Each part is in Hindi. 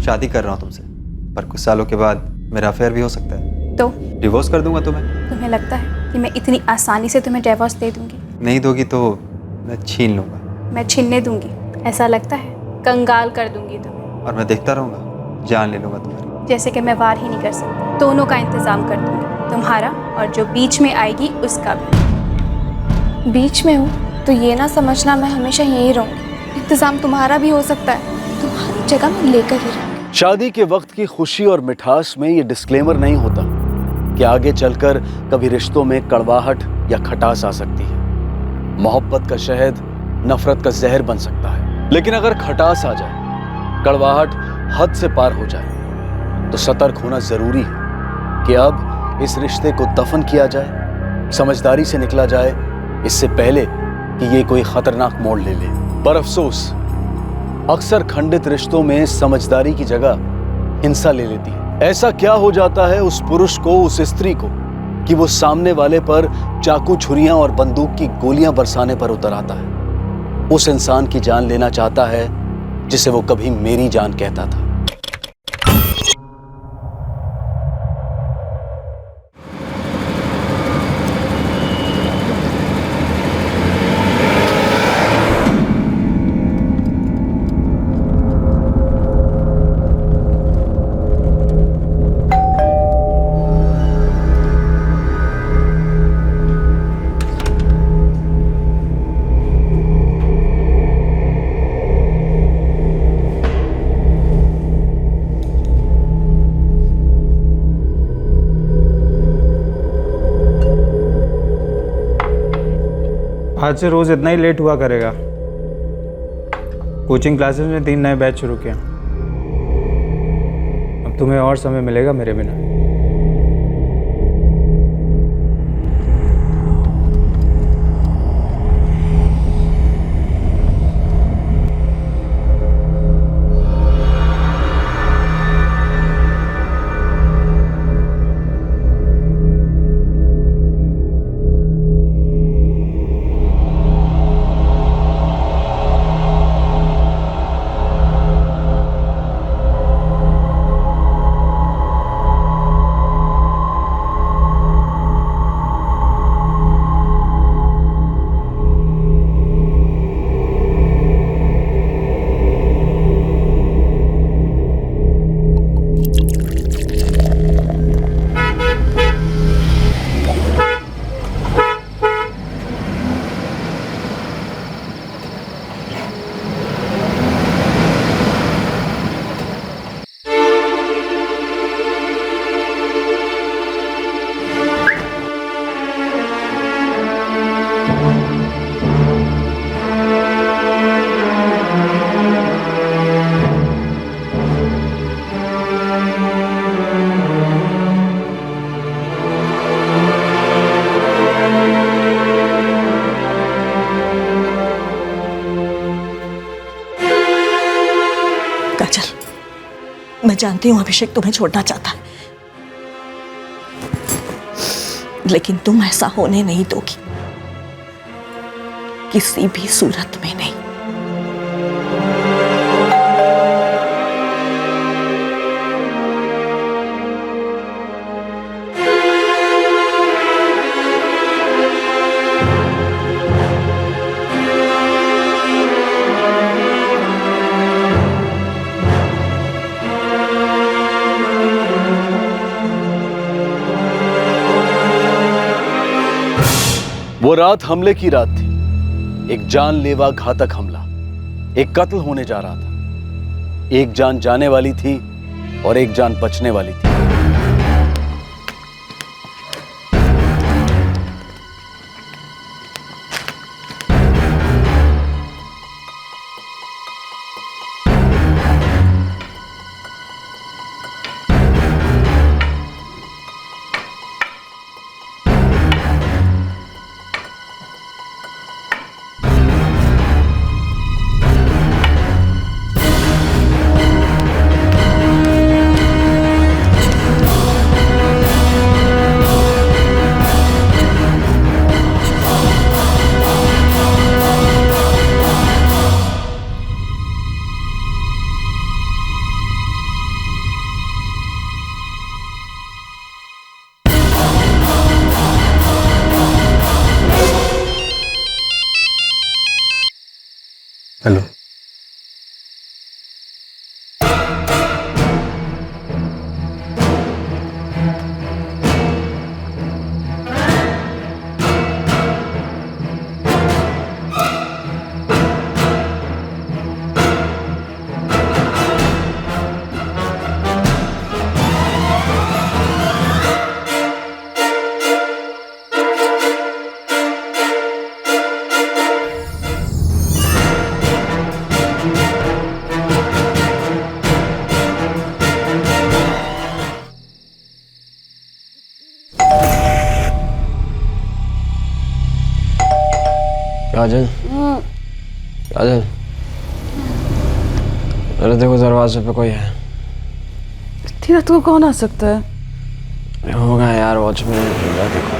शादी कर रहा हूँ तुमसे, पर कुछ सालों के बाद मेरा अफेयर भी हो सकता है। तो डिवोर्स कर दूंगा तुम्हें। तुम्हें लगता है कि मैं इतनी आसानी से तुम्हें डिवोर्स दे दूंगी? नहीं दोगी तो मैं छीन लूंगा। मैं छीनने दूंगी ऐसा लगता है? कंगाल कर दूंगी तुम्हें। और मैं देखता रहूंगा, जान ले लूंगा तुम्हारी। जैसे कि मैं वार ही नहीं कर सकती। दोनों का इंतजाम कर दूंगी, तुम्हारा और जो बीच में आएगी उसका भी। बीच में हूँ तो ये ना समझना मैं हमेशा यहीं रहूँगी। इंतजाम तुम्हारा भी हो सकता है, तुम्हारी जगह मैं लेकर ही रहूँगी। शादी के वक्त की खुशी और मिठास में ये डिस्क्लेमर नहीं होता कि आगे चलकर कभी रिश्तों में कड़वाहट या खटास आ सकती है। मोहब्बत का शहद नफरत का जहर बन सकता है, लेकिन अगर खटास आ जाए, कड़वाहट हद से पार हो जाए, तो सतर्क होना जरूरी है कि अब इस रिश्ते को दफन किया जाए, समझदारी से निकला जाए, इससे पहले कि ये कोई खतरनाक मोड़ ले ले। पर अफसोस, अक्सर खंडित रिश्तों में समझदारी की जगह हिंसा ले लेती है। ऐसा क्या हो जाता है उस पुरुष को, उस स्त्री को, कि वो सामने वाले पर चाकू, छुरियां और बंदूक की गोलियां बरसाने पर उतर आता है। उस इंसान की जान लेना चाहता है जिसे वो कभी मेरी जान कहता था। आज से रोज़ इतना ही लेट हुआ करेगा। कोचिंग क्लासेस में 3 नए बैच शुरू किया। अब तुम्हें और समय मिलेगा मेरे बिना। मैं जानती हूं अभिषेक तुम्हें छोड़ना चाहता है, लेकिन तुम ऐसा होने नहीं दोगी, किसी भी सूरत में नहीं। वो रात हमले की रात थी, एक जानलेवा घातक हमला, एक कत्ल होने जा रहा था। एक जान जाने वाली थी और एक जान बचने वाली थी। हेलो। काजल, काजल, अरे देखो दरवाजे पे कोई है। इतनी रात को कौन आ सकता है? होगा यार, वॉचमैन। देखो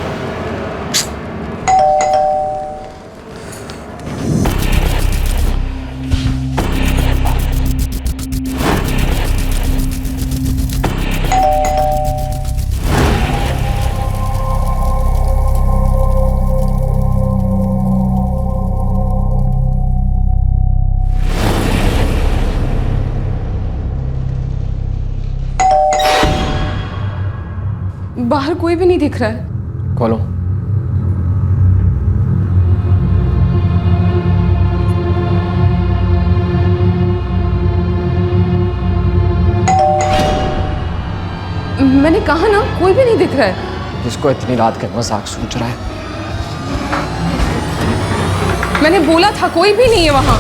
बाहर कोई भी नहीं दिख रहा है। खोलो। मैंने कहा ना, कोई भी नहीं दिख रहा है। किसको इतनी रात के मजाक सोच रहा है? मैंने बोला था कोई भी नहीं है वहां।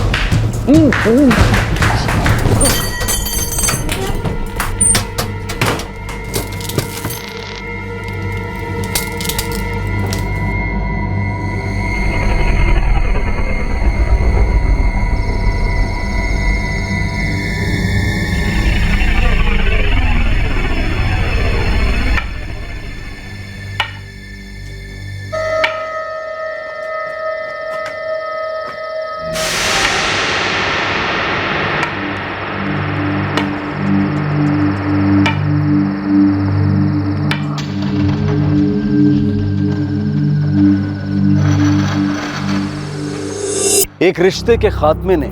एक रिश्ते के खात्मे ने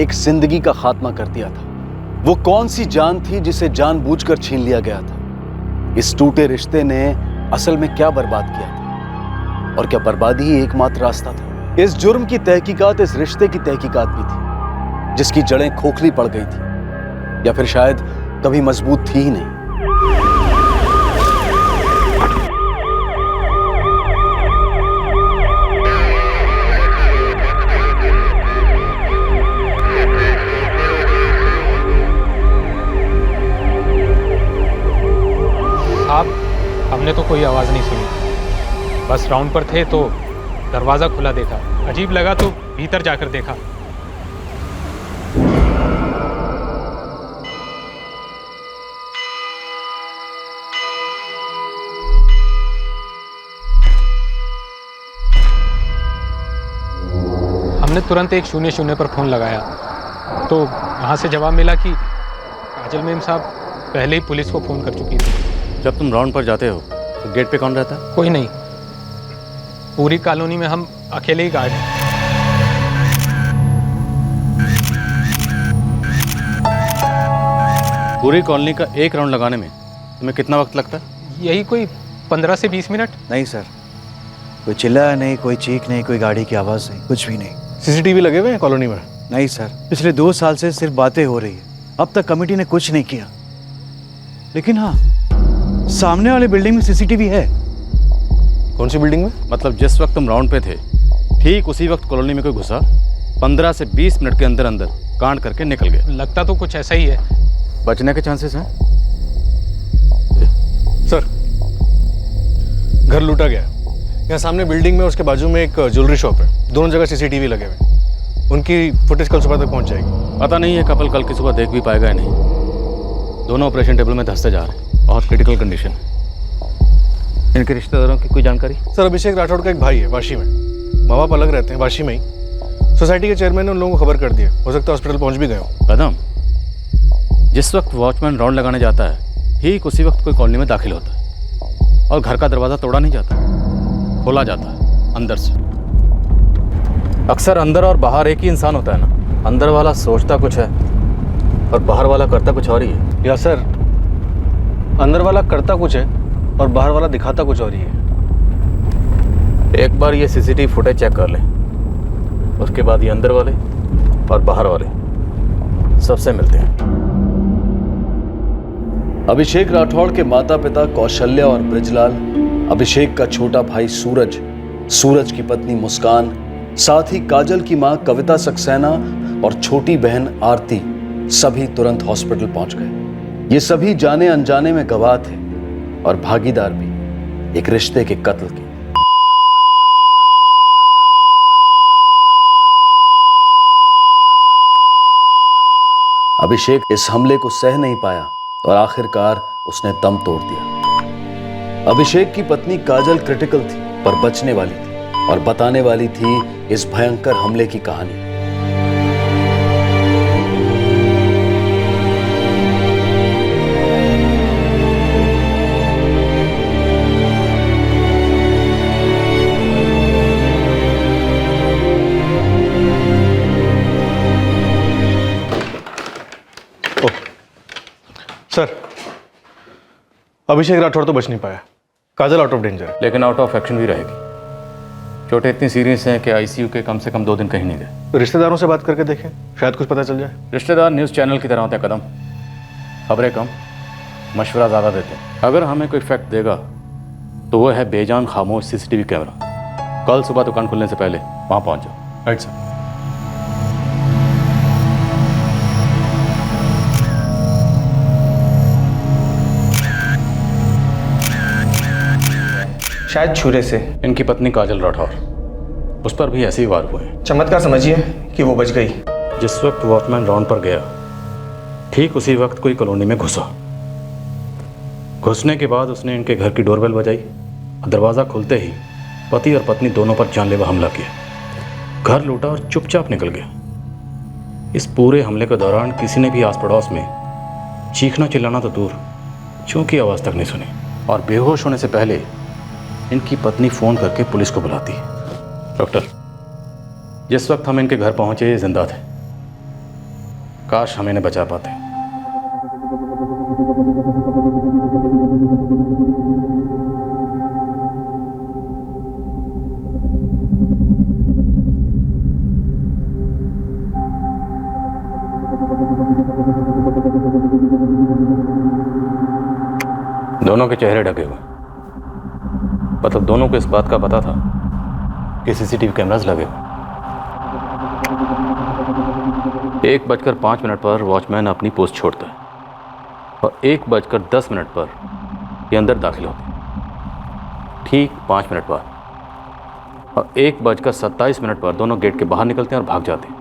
एक जिंदगी का खात्मा कर दिया था। वो कौन सी जान थी जिसे जानबूझकर छीन लिया गया था? इस टूटे रिश्ते ने असल में क्या बर्बाद किया था? और क्या बर्बादी ही एकमात्र रास्ता था? इस जुर्म की तहकीकात इस रिश्ते की तहकीकात भी थी, जिसकी जड़ें खोखली पड़ गई थी, या फिर शायद कभी मजबूत थी ही नहीं। हमने तो कोई आवाज़ नहीं सुनी, बस राउंड पर थे तो दरवाज़ा खुला देखा। अजीब लगा तो भीतर जाकर देखा। हमने तुरंत 100 पर फ़ोन लगाया तो वहाँ से जवाब मिला कि काजल मेम साहब पहले ही पुलिस को फ़ोन कर चुकी थी। जब तुम राउंड पर जाते हो तो गेट पे कौन रहता है? कोई नहीं, पूरी कॉलोनी में हम अकेले ही गार्ड हैं। पूरी कॉलोनी का एक राउंड लगाने में तुम्हें कितना वक्त लगता है? यही कोई 15 से 20 मिनट। नहीं सर, कोई चिल्लाया नहीं, कोई चीख नहीं, कोई गाड़ी की आवाज़ नहीं, कुछ भी नहीं। सीसीटीवी लगे हुए हैं कॉलोनी में? नहीं सर, पिछले 2 साल से सिर्फ बातें हो रही है, अब तक कमेटी ने कुछ नहीं किया। लेकिन हाँ, सामने वाले बिल्डिंग में सीसीटीवी है। कौन सी बिल्डिंग में? मतलब जिस वक्त तुम राउंड पे थे ठीक उसी वक्त कॉलोनी में कोई घुसा, 15 से 20 मिनट के अंदर अंदर कांड करके निकल गया। लगता तो कुछ ऐसा ही है। बचने के चांसेस हैं? सर, घर लूटा गया। यहाँ सामने बिल्डिंग में, उसके बाजू में एक ज्वेलरी शॉप है। दोनों जगह सीसीटीवी लगे हुए। उनकी फुटेज कल सुबह तक पहुँच जाएगी। पता नहीं है कपल कल की सुबह देख भी पाएगा या नहीं। दोनों ऑपरेशन टेबल में धंसते जा रहे हैं और क्रिटिकल कंडीशन। इनके रिश्तेदारों की कोई जानकारी? सर, अभिषेक राठौड़ का एक भाई है वाशी में। माँ बाप अलग रहते हैं वाशी में ही। सोसाइटी के चेयरमैन ने उन लोगों को खबर कर दी है। हो सकता है हॉस्पिटल पहुँच भी गए हो। कदम, जिस वक्त वॉचमैन राउंड लगाने जाता है ठीक उसी वक्त कोई कॉलोनी में दाखिल होता है और घर का दरवाज़ा तोड़ा नहीं जाता, खोला जाता है अंदर से। अक्सर अंदर और बाहर एक ही इंसान होता है ना। अंदर वाला सोचता कुछ है और बाहर वाला करता कुछ और ही है। या सर, अंदर वाला करता कुछ है और बाहर वाला दिखाता कुछ और ही है। एक बार ये सीसीटीवी फुटेज चेक कर लें, उसके बाद ये अंदर वाले और बाहर वाले सबसे मिलते हैं। अभिषेक राठौड़ के माता पिता कौशल्या और ब्रिजलाल, अभिषेक का छोटा भाई सूरज, सूरज की पत्नी मुस्कान, साथ ही काजल की मां कविता सक्सेना और छोटी बहन आरती सभी तुरंत हॉस्पिटल पहुंच गए। ये सभी जाने अनजाने में गवाह थे और भागीदार भी एक रिश्ते के कत्ल के। अभिषेक इस हमले को सह नहीं पाया और आखिरकार उसने दम तोड़ दिया। अभिषेक की पत्नी काजल क्रिटिकल थी पर बचने वाली थी और बताने वाली थी इस भयंकर हमले की कहानी। सर, अभिषेक राठौड़ तो बच नहीं पाया, काजल आउट ऑफ डेंजर है। लेकिन आउट ऑफ एक्शन भी रहेगी। चोटें इतनी सीरियस हैं कि आईसीयू के कम से कम 2 दिन कहीं नहीं गए। रिश्तेदारों से बात करके देखें, शायद कुछ पता चल जाए। रिश्तेदार न्यूज़ चैनल की तरह होते हैं कदम, खबरें कम, मशवरा ज़्यादा देते हैं। अगर हमें कोई फैक्ट देगा तो वो है बेजान खामोश सीसीटीवी कैमरा। कल सुबह दुकान खुलने से पहले वहाँ पहुँच जाओ। Right sir. शायद छुरे से। इनकी पत्नी काजल राठौर, उस पर भी ऐसे ही वार हुए हैं। चमत्कार समझिए कि वो बच गई। जिस वक्त वॉचमैन राउंड पर गया ठीक उसी वक्त कोई कॉलोनी में घुसा। घुसने के बाद उसने इनके घर की डोरबेल बजाई। दरवाज़ा खुलते ही पति और पत्नी दोनों पर जानलेवा हमला किया। घर लूटा और चुपचाप निकल गया। इस पूरे हमले के दौरान किसी ने भी आस पड़ोस में चीखना चिल्लाना तो दूर, चूं की आवाज़ तक नहीं सुनी। और बेहोश होने से पहले इनकी पत्नी फ़ोन करके पुलिस को बुलाती है। डॉक्टर, जिस वक्त हम इनके घर पहुंचे ये जिंदा थे। काश हम इन्हें बचा पाते। दोनों के चेहरे ढके हुए, मतलब दोनों को इस बात का पता था कि सीसीटीवी कैमरास लगे हुए। 1:05 पर वॉचमैन अपनी पोस्ट छोड़ता है और 1:10 पर ये अंदर दाखिल होते हैं। ठीक 5 मिनट बाद और 1:27 पर दोनों गेट के बाहर निकलते हैं और भाग जाते हैं।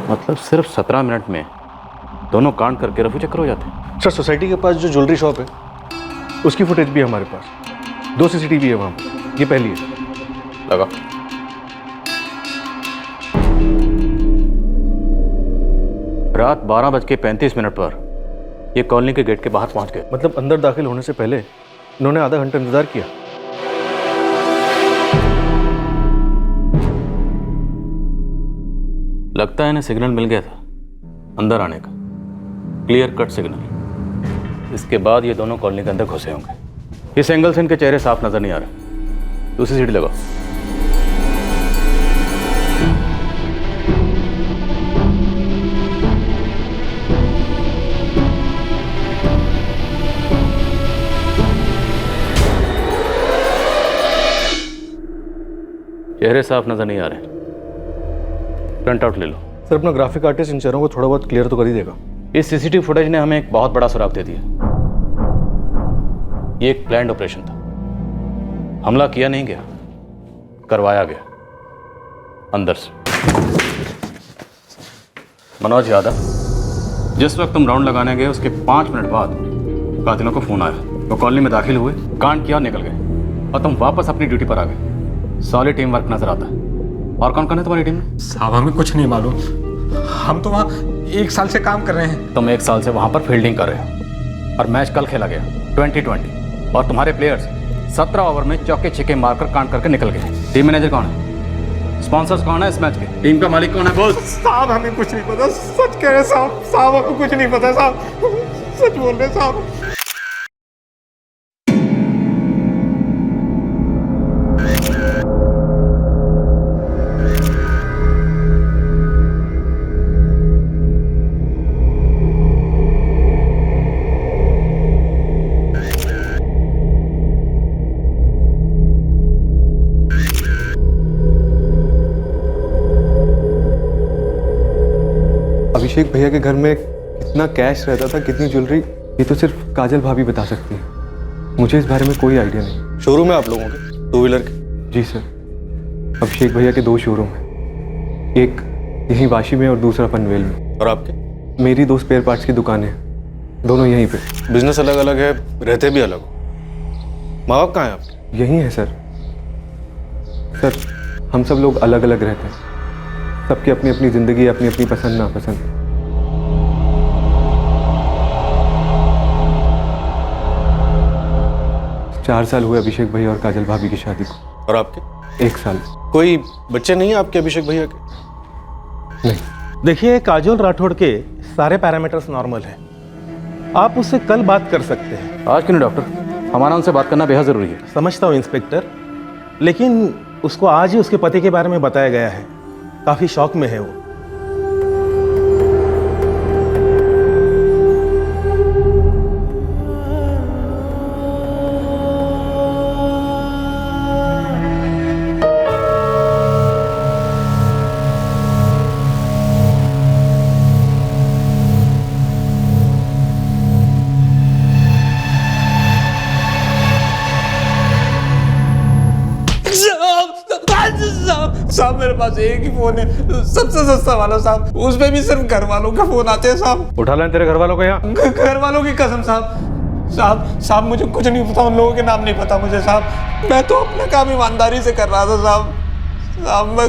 मतलब सिर्फ 17 मिनट में दोनों कांड करके रफू चक्कर हो जाते हैं। सर, सोसाइटी के पास जो ज्वेलरी शॉप है उसकी फुटेज भी है हमारे पास। 2 सीसीटीवी है वहाँ पर। ये पहली है। लगा। रात 12:35 पर ये कॉलोनी के गेट के बाहर पहुंच गए। मतलब अंदर दाखिल होने से पहले इन्होंने आधा घंटा इंतजार किया। लगता है इन्हें सिग्नल मिल गया था अंदर आने का, क्लियर कट सिग्नल। इसके बाद ये दोनों कॉलोनी के अंदर घुसे होंगे। इस एंगल से इनके चेहरे साफ नजर नहीं आ रहे। दूसरी सीढ़ी लगाओ। चेहरे साफ नजर नहीं आ रहे। प्रिंट आउट ले लो। सर, अपना ग्राफिक आर्टिस्ट इन चेहरों को थोड़ा बहुत क्लियर तो कर ही देगा। इस सीसीटीवी फुटेज ने हमें एक बहुत बड़ा सुराग दे दिया। ये एक प्लान्ड ऑपरेशन था। हमला किया नहीं गया, करवाया गया अंदर से। मनोज यादव, जिस वक्त तुम राउंड लगाने गए उसके 5 मिनट बाद कातिलों को फोन आया। वो कॉलोनी में दाखिल हुए, कांड किया, निकल गए और तुम वापस अपनी ड्यूटी पर आ गए। सॉलिड टीम वर्क नजर आता है। और कौन कौन है तुम्हारी टीम में? साहब, हमें कुछ नहीं मालूम। हम तो वहाँ 1 साल से काम कर रहे हैं। तुम 1 साल से वहाँ पर फील्डिंग कर रहे हो और मैच कल खेला गया 2020 और तुम्हारे प्लेयर्स 17 ओवर में चौके छिक्के मारकर कांड करके निकल गए। टीम मैनेजर कौन है? स्पॉन्सर्स कौन है इस मैच के? टीम का मालिक कौन है? बोल। साहब हमें कुछ नहीं पता, सच कह रहे साहब, साहब हमें कुछ नहीं पता साहब, सच बोल रहे साहब। अभिषेक भैया के घर में कितना कैश रहता था, कितनी ज्वेलरी, ये तो सिर्फ काजल भाभी बता सकती है। मुझे इस बारे में कोई आइडिया नहीं। शोरूम है आप लोगों के टू व्हीलर के? जी सर, अभिषेक भैया के 2 शोरूम हैं, एक यहीं वाशी में और दूसरा पनवेल में। और आपके? मेरी 2 स्पेयर पार्ट्स की दुकानें हैं, दोनों यहीं पे। बिजनेस अलग अलग है, रहते भी अलग हो। माँ बाप कहाँ हैं आपके? यहीं है सर। सर हम सब लोग अलग अलग रहते हैं, सबकी अपनी अपनी ज़िंदगी, अपनी अपनी पसंद नापसंद। 4 साल हुए अभिषेक भैया और काजल भाभी की शादी को। और आपके? 1 साल। कोई बच्चे नहीं है आपके अभिषेक भैया के? नहीं। देखिए, काजल राठौड़ के सारे पैरामीटर्स नॉर्मल हैं, आप उससे कल बात कर सकते हैं। आज क्यों नहीं डॉक्टर? हमारा उनसे बात करना बेहद ज़रूरी है। समझता हूँ इंस्पेक्टर, लेकिन उसको आज ही उसके पति के बारे में बताया गया है, काफ़ी शौक में है वो। साहब मेरे पास एक ही फोन है, सबसे सस्ता वाला साहब, उसमें भी सिर्फ घर वालों का फोन आते हैं साहब। उठा लें तेरे घर वालों को यहाँ? घर वालों की कसम साहब। साहब साहब मुझे कुछ नहीं पता, उन लोगों के नाम नहीं पता मुझे साहब। मैं तो अपना काम ईमानदारी से कर रहा था साहब। साहब मैं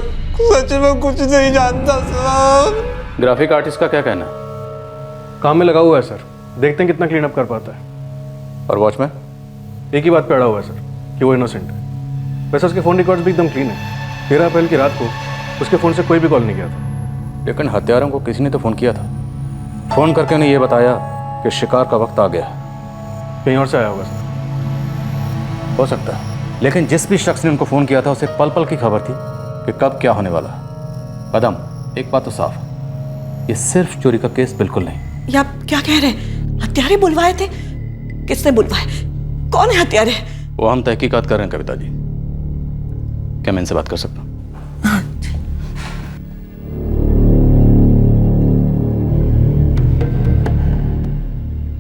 सच में कुछ नहीं जानता साहब। ग्राफिक आर्टिस्ट का क्या कहना है? काम में लगा हुआ है सर, देखते हैं कितना क्लीन अप कर पाता है। और वॉचमैन? एक ही बात पे अड़ा हुआ है सर कि वो इनोसेंट है। वैसे उसके फ़ोन रिकॉर्ड्स भी एकदम क्लीन है। 13 अप्रैल की रात को उसके फ़ोन से कोई भी कॉल नहीं किया था। लेकिन हत्यारों को किसी ने तो फ़ोन किया था। फ़ोन करके उन्हें ये बताया कि शिकार का वक्त आ गया है। कहीं और से आया होगा सर। हो सकता है, लेकिन जिस भी शख्स ने उनको फ़ोन किया था उसे पल पल की खबर थी कि कब क्या होने वाला है। कदम, एक बात तो साफ, ये सिर्फ चोरी का केस बिल्कुल नहीं। ये आप क्या कह रहे हैं? हत्यारे बुलवाए थे? किसने बुलवाए? कौन है हत्यारे? वो हम तहकीकात कर रहे हैं कविता जी। क्या मैं इनसे बात कर सकता हूँ?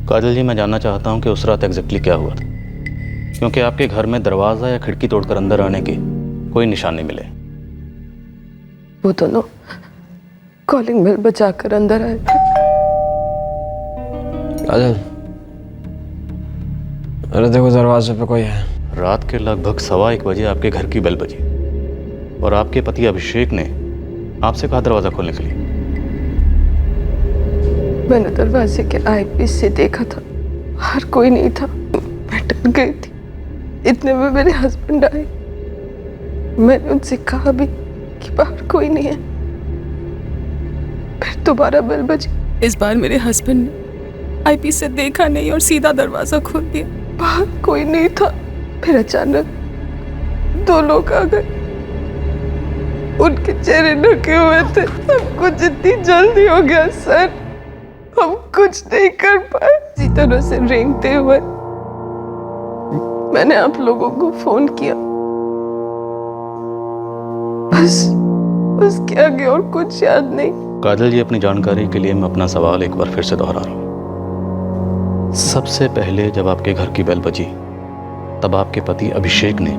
काजल जी, मैं जानना चाहता हूँ कि उस रात एग्जैक्टली क्या हुआ था, क्योंकि आपके घर में दरवाजा या खिड़की तोड़कर अंदर आने के कोई निशान नहीं मिले। वो दोनों कॉलिंग बेल बजाकर अंदर आए थे। काजल, अरे देखो दरवाजे पे कोई है। रात के लगभग 1:15 बजे आपके घर की बेल बजी और आपके पति अभिषेक ने आपसे कहा दरवाजा खोलने के लिए। मैंने दरवाजे के आईपीस से देखा था, बाहर कोई नहीं था। मैं डर गई थी। इतने में मेरे हस्बैंड आए। मैंने उनसे कहा भी कि बाहर कोई नहीं है। फिर दोबारा बेल बजी। इस बार मेरे हस्बैंड ने आईपीस से देखा नहीं और सीधा दरवाजा खोल दिया। बाहर कोई नहीं था। फिर अचानक 2 लोग आ गए। उनके चेहरे ढके हुए थे। सब कुछ इतनी जल्दी हो गया सर, हम कुछ नहीं कर पाए। इसी तरह से रेंगते हुए मैंने आप लोगों को फोन किया। बस उसके आगे और कुछ याद नहीं। काजल जी, अपनी जानकारी के लिए मैं अपना सवाल एक बार फिर से दोहरा रहा हूँ। सबसे पहले जब आपके घर की बेल बजी तब आपके पति अभिषेक ने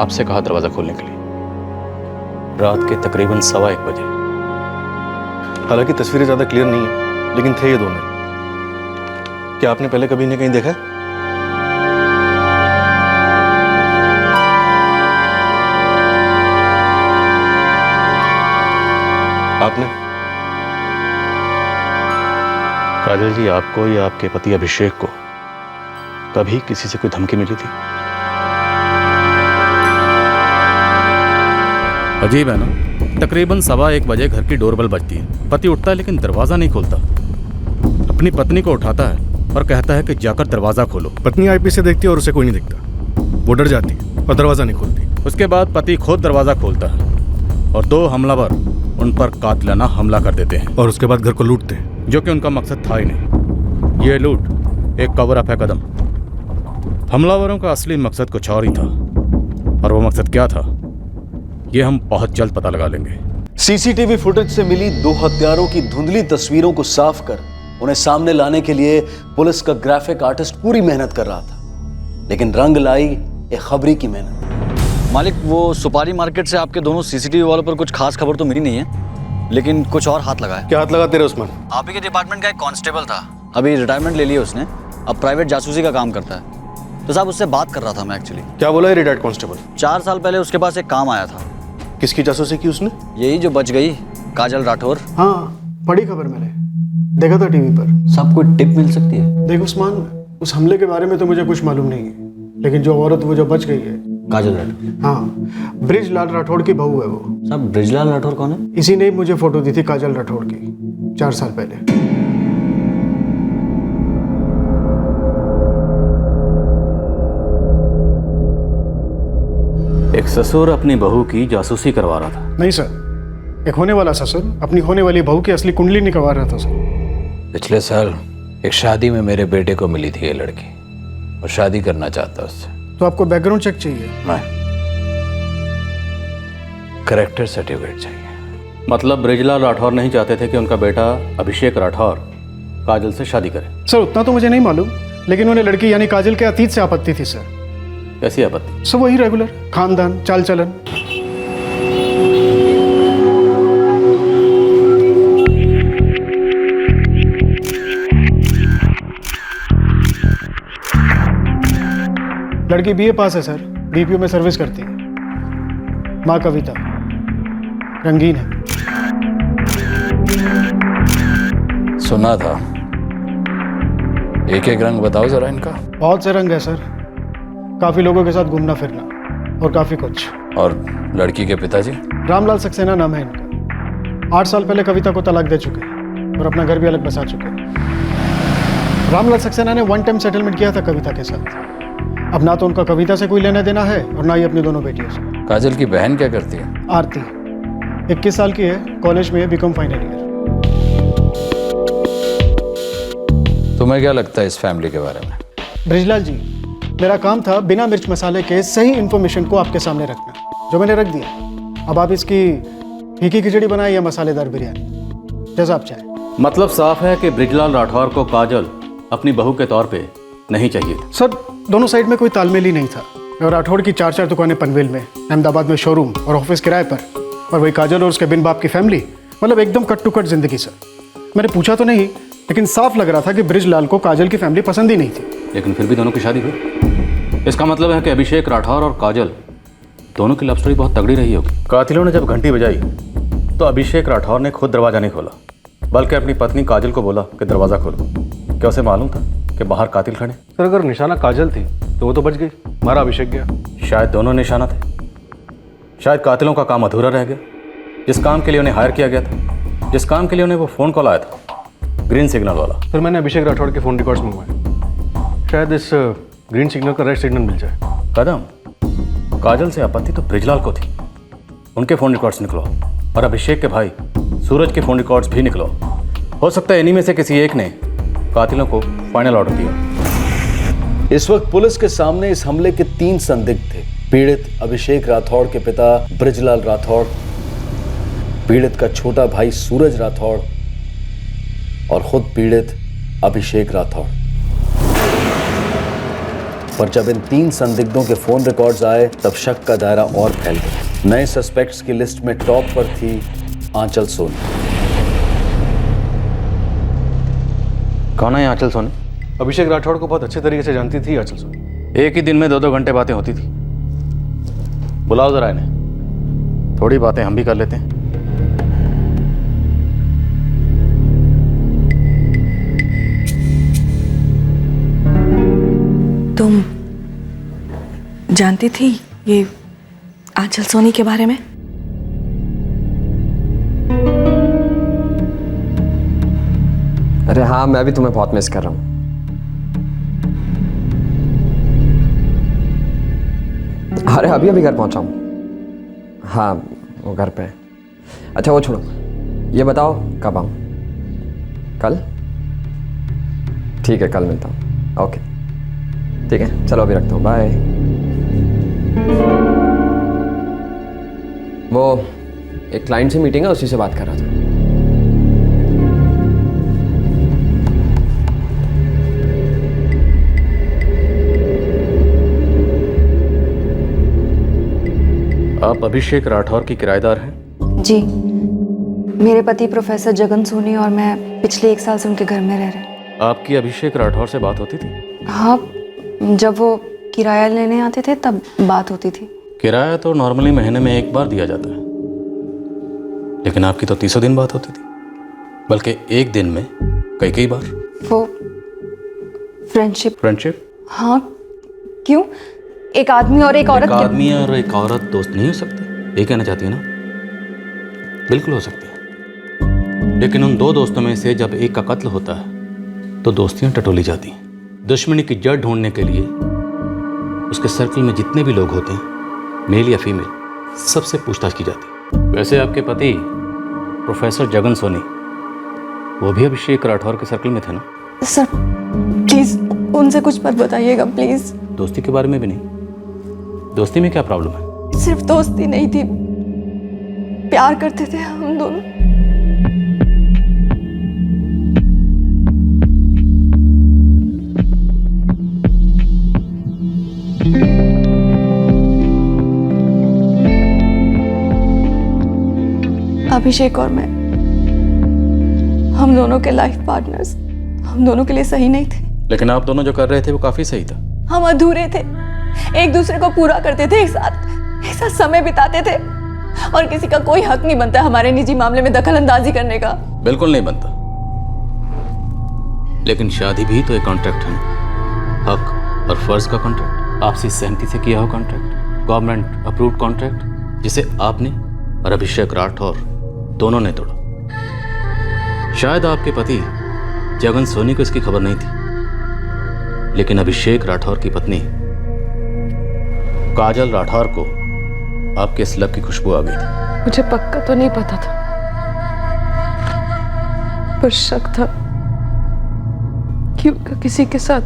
आपसे कहा दरवाजा खोलने के लिए, रात के तकरीबन 1:15 बजे। हालांकि तस्वीरें ज़्यादा क्लियर नहीं है, लेकिन थे ये दोनों। क्या आपने पहले कभी इन्हें कहीं देखा? आपने? काजल जी, आपको या आपके पति अभिषेक को कभी किसी से कोई धमकी मिली थी? अजीब है ना, तकरीबन 1:15 बजे घर की डोरबेल बजती है। पति उठता है लेकिन दरवाज़ा नहीं खोलता। अपनी पत्नी को उठाता है और कहता है कि जाकर दरवाज़ा खोलो। पत्नी आईपीएस से देखती है और उसे कोई नहीं दिखता। वो डर जाती है और दरवाज़ा नहीं खोलती। उसके बाद पति खुद दरवाज़ा खोलता है और 2 हमलावर उन पर कातिलाना हमला कर देते हैं और उसके बाद घर को लूटते हैं, जो कि उनका मकसद था ही नहीं। ये लूट एक कवर अप है कदम। हमलावरों का असली मकसद कुछ और ही था, और वो मकसद क्या था ये हम बहुत जल्द पता लगा लेंगे। सीसीटीवी फुटेज से मिली 2 हत्यारों की धुंधली तस्वीरों को साफ कर उन्हें सामने लाने के लिए पुलिस का ग्राफिक आर्टिस्ट पूरी मेहनत कर रहा था, लेकिन रंग लाई एक खबरी की मेहनत। मालिक, वो सुपारी मार्केट से आपके दोनों सीसीटीवी वालों पर कुछ खास खबर तो मिली नहीं है, लेकिन कुछ और हाथ लगा है। क्या हाथ लगाते रहे उस्मान? आप ही के डिपार्टमेंट का एक कांस्टेबल था, अभी रिटायरमेंट ले लिया उसने, अब प्राइवेट जासूसी का काम करता है। तो साहब उससे बात कर रहा था मैं एक्चुअली। क्या बोला है रिटायर्ड कांस्टेबल? 4 साल पहले उसके पास एक काम आया था। किसकी जासूसी की उसने? यही जो बच गई, काजल राठौर। हाँ, बड़ी खबर मैंने देखा था टीवी पर। साहब कोई टिप मिल सकती है? देख उस्मान, उस हमले के बारे में तो मुझे कुछ मालूम नहीं है, लेकिन जो औरत वो जो बच गई है, काजल राठौर। हाँ, ब्रिजलाल राठौड़ की बहू है वो। साहब ब्रिजलाल राठौर कौन है? इसी ने मुझे फोटो दी थी काजल राठौड़ की 4 साल पहले। एक ससुर अपनी बहू की जासूसी करवा रहा था? नहीं सर, एक होने वाला ससुर अपनी होने वाली बहू की असली कुंडली निकलवा रहा था सर। पिछले साल एक शादी में मेरे बेटे को मिली थी ये लड़की, और शादी करना चाहता उससे। तो आपको बैकग्राउंड चेक चाहिए? नहीं, कैरेक्टर सर्टिफिकेट चाहिए। मतलब ब्रिजलाल राठौर नहीं चाहते थे कि उनका बेटा अभिषेक राठौर काजल से शादी करे? सर उतना तो मुझे नहीं मालूम, लेकिन उन्हें लड़की यानी काजल के अतीत से आपत्ति थी सर। कैसी आपत्ति? सब वही रेगुलर खानदान चाल चलन। लड़की बीए पास है सर, बीपीओ में सर्विस करती है। माँ कविता रंगीन है। सुना था। एक एक रंग बताओ जरा इनका। बहुत से रंग है सर, काफी लोगों के साथ घूमना फिरना और काफी कुछ। और लड़की के पिताजी? रामलाल सक्सेना नाम है इनका। 8 साल पहले कविता को तलाक दे चुके हैं और अपना घर भी अलग बसा चुके हैं। रामलाल सक्सेना ने 1 टाइम सेटलमेंट किया था कविता के साथ। अब ना तो उनका कविता से कोई लेना देना है और ना ही अपनी दोनों बेटियों से। काजल की बहन क्या करती है? आरती 21 साल की है, कॉलेज में है, बीकॉम फाइनल ईयर। तुम्हें क्या लगता है इस फैमिली के बारे में? ब्रिजलाल जी, मेरा काम था बिना मिर्च मसाले के सही इन्फॉर्मेशन को आपके सामने रखना, जो मैंने रख दिया। अब आप इसकी फीकी खिचड़ी बनाए या मसालेदार बिरयानी, जैसा आप चाहें। मतलब साफ है कि ब्रिजलाल राठौर को काजल अपनी बहू के तौर पे नहीं चाहिए थी। सर दोनों साइड में कोई तालमेल ही नहीं था। और राठौड़ की 4 दुकानें पनवेल में, अहमदाबाद में शोरूम और ऑफिस किराए पर, और वही काजल और उसके बिन बाप की फैमिली, मतलब एकदम कट टू कट जिंदगी सर। मैंने पूछा तो नहीं, लेकिन साफ लग रहा था कि ब्रिजलाल को काजल की फैमिली पसंद ही नहीं थी। लेकिन फिर भी दोनों की शादी हुई। इसका मतलब है कि अभिषेक राठौर और काजल दोनों की लव स्टोरी बहुत तगड़ी रही होगी। कातिलों ने जब घंटी बजाई तो अभिषेक राठौर ने खुद दरवाजा नहीं खोला, बल्कि अपनी पत्नी काजल को बोला कि दरवाज़ा खोलो। क्या उसे मालूम था कि बाहर कातिल खड़े? सर अगर निशाना काजल थी तो वो तो बच गई, हमारा अभिषेक गया। शायद दोनों निशाना थे। शायद कातिलों का काम अधूरा रह गया। जिस काम के लिए उन्हें हायर किया गया था, जिस काम के लिए उन्हें वो फ़ोन कॉल आया था, ग्रीन सिग्नल वाला। फिर मैंने अभिषेक राठौड़ के फ़ोन रिकॉर्ड्स मंगवाए, शायद इस ग्रीन सिग्नल का रेड सिग्नल मिल जाए। कदम, काजल से आपत्ति तो ब्रिजलाल को थी, उनके फ़ोन रिकॉर्ड्स निकलो, और अभिषेक के भाई सूरज के फ़ोन रिकॉर्ड्स भी निकलो। हो सकता है इन्हीं में से किसी एक ने कातिलों को फाइनल ऑर्डर दिया। इस वक्त पुलिस के सामने इस हमले के 3 संदिग्ध थे। पीड़ित अभिषेक राठौड़ के पिता ब्रिजलाल राठौड़, पीड़ित का छोटा भाई सूरज राठौड़ और खुद पीड़ित अभिषेक राठौड़। पर जब इन 3 संदिग्धों के फोन रिकॉर्ड्स आए तब शक का दायरा और फैल गया। नए सस्पेक्ट्स की लिस्ट में टॉप पर थी आंचल सोनी। कौन है आंचल सोनी? अभिषेक राठौड़ को बहुत अच्छे तरीके से जानती थी आंचल सोनी। एक ही दिन में 2-2 घंटे बातें होती थी। बुलाओ जरा इन्हें, थोड़ी बातें हम भी कर लेते हैं। तुम जानती थी ये आंचल सोनी के बारे में? अरे हाँ, मैं भी तुम्हें बहुत मिस कर रहा हूँ। अरे अभी अभी घर पहुंचा हूँ। हाँ, वो घर पे है। अच्छा वो छोड़ो, ये बताओ कब आऊँ? कल? ठीक है, कल मिलता हूँ। ओके ठीक है, चलो अभी रखता हूँ, बाय। वो एक क्लाइंट से मीटिंग है, उसी से बात कर रहा था। आप अभिषेक राठौर की किराएदार हैं? जी, मेरे पति प्रोफेसर जगन सोनी और मैं पिछले 1 साल से उनके घर में रह रहे हैं। आपकी अभिषेक राठौर से बात होती थी? हाँ, जब वो किराया लेने आते थे तब बात होती थी। किराया तो नॉर्मली महीने में 1 बार दिया जाता है, लेकिन आपकी तो 30 दिन बात होती थी, बल्कि एक दिन में कई बार। वो फ्रेंडशिप। फ्रेंडशिप? हाँ, क्यों? एक आदमी और एक औरत। एक आदमी और एक औरत दोस्त नहीं हो सकते, ये कहना चाहती है ना? बिल्कुल हो सकती है, लेकिन उन 2 दोस्तों में से जब एक का कत्ल होता है तो दोस्तियां टटोली जाती हैं। दुश्मनी की जड़ ढूंढने के लिए उसके सर्कल में जितने भी लोग होते हैं, मेल या फीमेल, सबसे पूछताछ की जाती है। वैसे आपके पति प्रोफेसर जगन सोनी, वो भी अभिषेक राठौर के सर्कल में थे ना? सर प्लीज उनसे कुछ मत बताइएगा प्लीज। दोस्ती के बारे में भी नहीं? दोस्ती में क्या प्रॉब्लम है? सिर्फ दोस्ती नहीं थी, प्यार करते थे हम दोनों। अभिषेक और मैं, हम दोनों के लाइफ पार्टनर्स हम दोनों के लिए सही नहीं थे। लेकिन आप दोनों जो कर रहे थे वो काफी सही था। हम अधूरे थे, एक दूसरे को पूरा करते थे, एक साथ समय बिताते थे, और किसी का कोई हक नहीं बनता हमारे निजी मामले में दखल अंदाजी करने का। बिल्कुल नहीं बनता, लेकिन शादी भी तो एक कॉन्ट्रैक्ट है, हक और फर्ज का कॉन्ट्रैक्ट, आपसी सहमति से किया हुआ कॉन्ट्रैक्ट, गवर्नमेंट अप्रूव्ड कॉन्ट्रैक्ट, जिसे आपने और अभिषेक राठौर दोनों ने तोड़ा। शायद आपके पति जगन सोनी को इसकी खबर नहीं थी, लेकिन अभिषेक राठौर की पत्नी काजल राठौर को आपके इस लव की खुशबू आ गई थी। मुझे पक्का तो नहीं पता था, पर शक था कि उनका किसी के साथ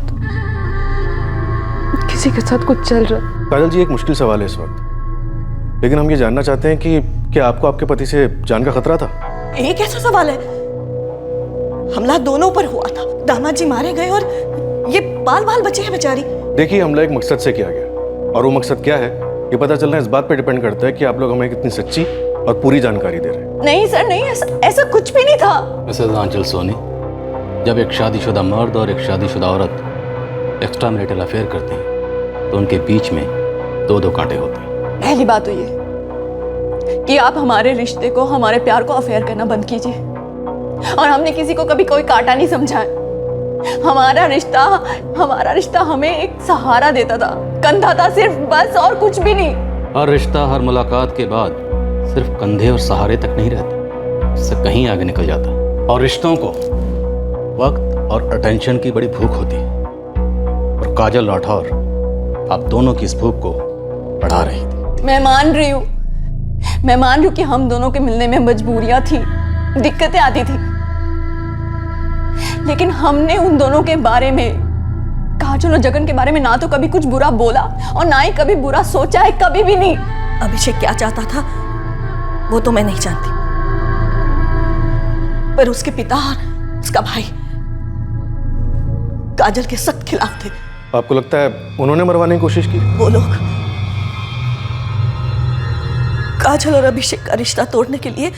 कुछ चल रहा। काजल जी, एक मुश्किल सवाल है इस वक्त, लेकिन हम ये जानना चाहते हैं कि क्या आपको आपके पति से जान का खतरा था? ये कैसा सवाल है? हमला दोनों पर हुआ था, दामाद जी मारे गए और ये बाल बचे हैं बेचारी। देखिए, हमला एक मकसद से किया गया, और वो मकसद क्या है ये पता चलना इस बात पे डिपेंड करता है कि आप लोग हमें कितनी सच्ची और पूरी जानकारी दे रहे हैं। नहीं सर, नहीं, ऐसा कुछ भी नहीं था। मिसेज आंचल सोनी, जब एक शादीशुदा मर्द और एक शादीशुदा औरत एक्स्ट्रा मैरिटल अफेयर करते हैं तो उनके बीच में 2 कांटे होते हैं। पहली बात तो ये कि आप हमारे रिश्ते को, हमारे प्यार को अफेयर करना बंद कीजिए, और हमने किसी को कभी कोई कांटा नहीं समझा है। हमारा रिश्ता हमें एक सहारा देता था, कंधा था सिर्फ, बस, और कुछ भी नहीं। हर रिश्ता हर मुलाकात के बाद सिर्फ कंधे और सहारे तक नहीं रहता, इससे कहीं आगे निकल जाता है। और रिश्तों को वक्त और अटेंशन की बड़ी भूख होती है, और काजल राठौर आप दोनों की इस भूख को बढ़ा रही थी। मैं मान रही हूँ कि हम दोनों के मिलने में मजबूरियां थी, दिक्कतें आती थी, लेकिन हमने उन दोनों के बारे में, काजल और जगन के बारे में, ना तो कभी कुछ बुरा बोला और ना ही कभी बुरा सोचा है, कभी भी नहीं। अभिषेक क्या चाहता था वो तो मैं नहीं जानती, पर उसके पिता और उसका भाई काजल के सख्त खिलाफ थे। आपको लगता है उन्होंने मरवाने की कोशिश की? वो लोग काजल और अभिषेक का रिश्ता तोड़ने के लिए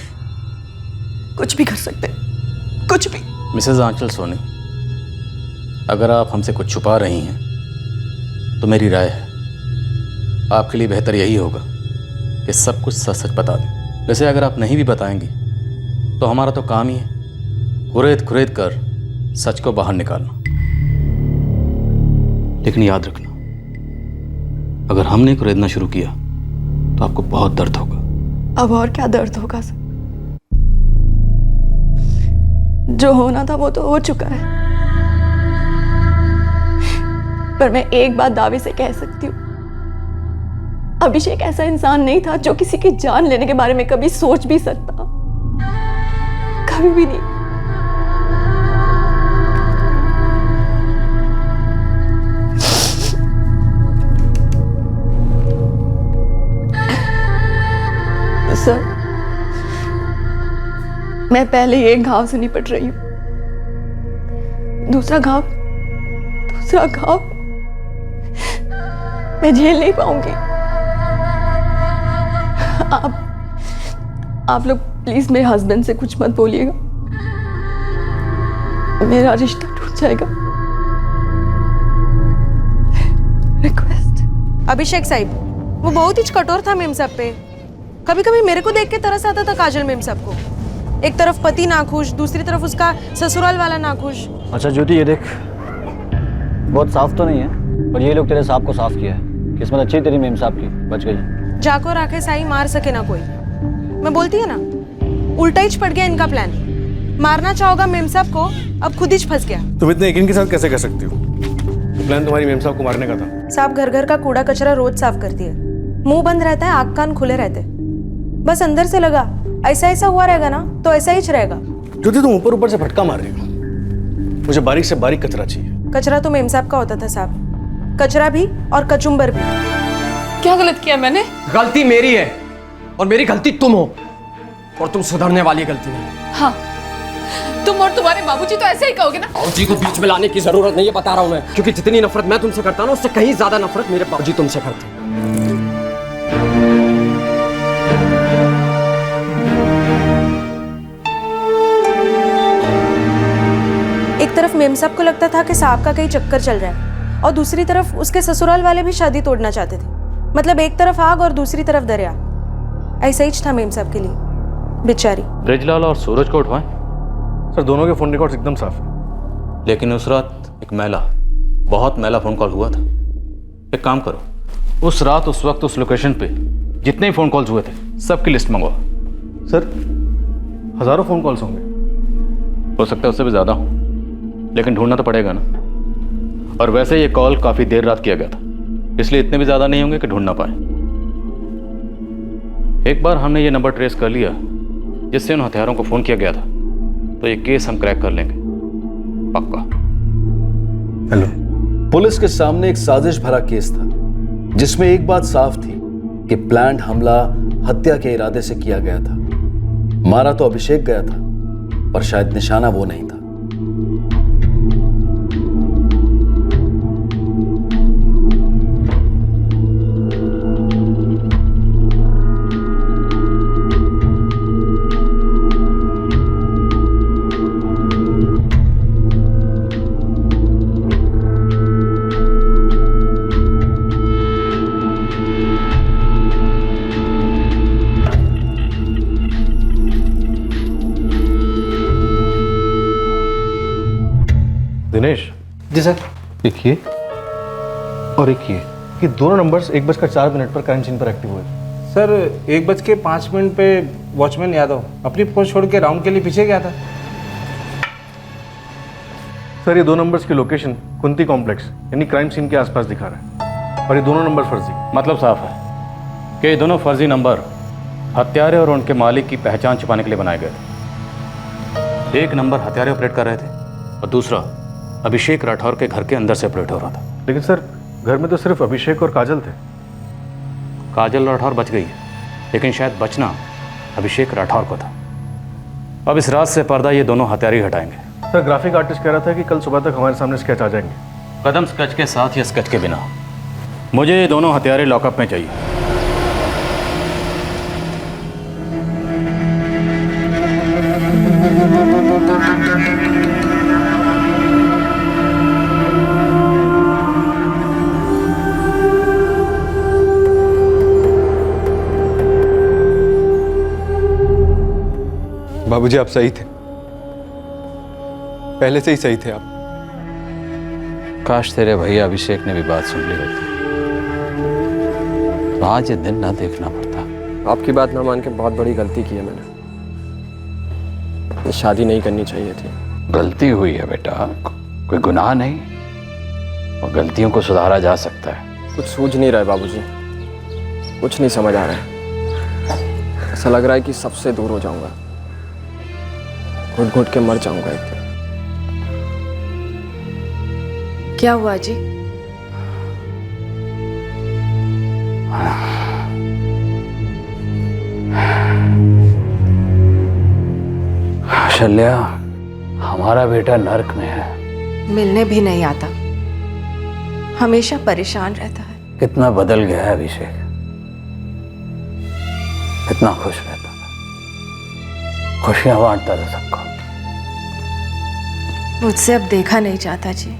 कुछ भी कर सकते, कुछ भी। मिसेज आंचल सोनी, अगर आप हमसे कुछ छुपा रही हैं तो मेरी राय है आपके लिए बेहतर यही होगा कि सब कुछ सच सच बता दें। वैसे अगर आप नहीं भी बताएंगी तो हमारा तो काम ही है खुरेद कर सच को बाहर निकालना। लेकिन याद रखना, अगर हमने खुरेदना शुरू किया तो आपको बहुत दर्द होगा। अब और क्या दर्द होगा सर? जो होना था वो तो हो चुका है, पर मैं एक बात दावे से कह सकती हूँ, अभिषेक ऐसा इंसान नहीं था जो किसी की जान लेने के बारे में कभी सोच भी सकता, कभी भी नहीं। सर, मैं पहले एक घाव से निपट रही हूं, दूसरा घाव मैं झेल नहीं पाऊंगी। आप लोग प्लीज मेरे हस्बैंड से कुछ मत बोलिएगा, मेरा रिश्ता टूट जाएगा। रिक्वेस्ट। अभिषेक साहिब, वो बहुत ही कठोर था मेम साहब पे। कभी कभी मेरे को देख के तरस आता था काजल मेम साहब को। एक तरफ पति नाखुश, दूसरी तरफ उसका ससुराल वाला नाखुश। अच्छा ज्योति, ये देख, बहुत साफ तो नहीं है, पर ये लोग तेरे साहब को साफ किया है। किस्मत अच्छी तेरी मेम साहब की, बच गई। जाको राखे साई मार सके ना कोई, मैं बोलती है ना, उल्टा ही पड़ गया इनका प्लान। मारना चाहोगा मेम साहब को, अब खुद ही फंस गया। तुम इतने यकीन के साथ कैसे कर सकती हो? प्लान तुम्हारी मेम साहब को मारने का था। साहब घर घर का कूड़ा कचरा रोज साफ करती है, मुंह बंद रहता है, आँख कान खुले रहते, बस अंदर से लगा ऐसा ऐसा हुआ रहेगा ना तो ऐसा ही रहेगा। ज्योति, तुम ऊपर ऊपर से फटका मार रही हो, मुझे बारीक से बारीक कचरा चाहिए। कचरा तो मेम साहब का होता था साहब, कचरा भी और कचुम्बर भी। क्या गलत किया मैंने? गलती मेरी है और मेरी गलती तुम हो, और तुम सुधरने वाली गलती नहीं। हाँ, तुम और तुम्हारे बाबूजी तो ऐसे ही कहोगे ना। बाबूजी को बीच में लाने की जरूरत नहीं है, बता रहा हूं मैं, क्योंकि जितनी नफरत मैं तुमसे करता ना, उससे कहीं ज्यादा नफरत मेरे बाबूजी तुमसे करते। एक तरफ मेम साहब को लगता था कि साहब का कहीं चक्कर चल रहा है, और दूसरी तरफ उसके ससुराल वाले भी शादी तोड़ना चाहते थे। मतलब एक तरफ आग और दूसरी तरफ दरिया। ऐसा ही था मेम साहब के लिए, बेचारी। ब्रिजलाल और सूरज को उठवाएं? सर, दोनों के फोन रिकॉर्ड्स एकदम साफ है। लेकिन उस रात एक बहुत मैला फोन कॉल हुआ था। एक काम करो, उस रात उस वक्त उस लोकेशन पे जितने ही फोन कॉल्स हुए थे सबकी लिस्ट मंगवाओ। सर, हजारों फोन कॉल्स होंगे। हो सकता है उससे भी ज़्यादा हो, लेकिन ढूंढना तो पड़ेगा ना। और वैसे ये कॉल काफ़ी देर रात किया गया था, इसलिए इतने भी ज़्यादा नहीं होंगे कि ढूंढ ना पाए। एक बार हमने ये नंबर ट्रेस कर लिया जिससे उन हथियारों को फ़ोन किया गया था, तो ये केस हम क्रैक कर लेंगे पक्का। हेलो। पुलिस के सामने एक साजिश भरा केस था, जिसमें एक बात साफ थी कि प्लान्ड हमला हत्या के इरादे से किया गया था। मारा तो अभिषेक गया था, पर शायद निशाना वो नहीं था। दिनेश जी सर। एक ये और एक ये दोनों नंबर्स 1:04 पर क्राइम सीन पर एक्टिव हुए। सर 1:05 पे वॉचमैन यादव अपनी पोस्ट छोड़ के राउंड के लिए पीछे गया था। सर, ये दो नंबर्स की लोकेशन कुंती कॉम्प्लेक्स यानी क्राइम सीन के आसपास दिखा रहा है, और ये दोनों नंबर फर्जी। मतलब साफ है कि ये दोनों फर्जी नंबर हत्यारे और उनके मालिक की पहचान छुपाने के लिए बनाए गए थे। एक नंबर हत्यारे ऑपरेट कर रहे थे और दूसरा अभिषेक राठौर के घर के अंदर से ऑपरेट हो रहा था। लेकिन सर, घर में तो सिर्फ अभिषेक और काजल थे। काजल राठौर बच गई है, लेकिन शायद बचना अभिषेक राठौर को था। अब इस रात से पर्दा ये दोनों हत्यारे हटाएंगे। सर, ग्राफिक आर्टिस्ट कह रहा था कि कल सुबह तक हमारे सामने स्केच आ जाएंगे। कदम स्केच के साथ या स्केच के बिना, मुझे ये दोनों हत्यारे लॉकअप में चाहिए। बाबूजी, आप सही थे, पहले से ही सही थे आप। काश तेरे भैया अभिषेक ने भी बात सुन ली होती, तो आज ये दिन ना देखना पड़ता। आपकी बात ना मान के बहुत बड़ी गलती की है मैंने। शादी नहीं करनी चाहिए थी। गलती हुई है बेटा, कोई गुनाह नहीं, और गलतियों को सुधारा जा सकता है। कुछ सूझ नहीं रहा है बाबूजी, कुछ नहीं समझ आ रहा है। ऐसा लग रहा है कि सबसे दूर हो जाऊंगा, घुट घुट के मर जाऊंगा एक दिन। क्या हुआ जी? शल्या, हमारा बेटा नर्क में है। मिलने भी नहीं आता, हमेशा परेशान रहता है। कितना बदल गया है अभिषेक, कितना खुश रहता था, खुशियां बांटता था सबको। मुझसे अब देखा नहीं जाता जी।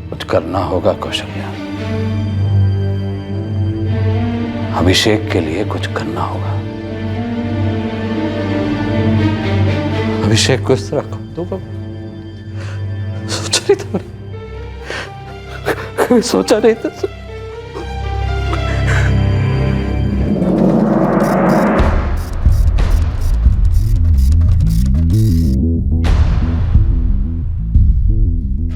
कुछ करना होगा कौशल्या, अभिषेक के लिए कुछ करना होगा। अभिषेक को इस तरह कब तो सोचा नहीं था, कभी सोचा नहीं था।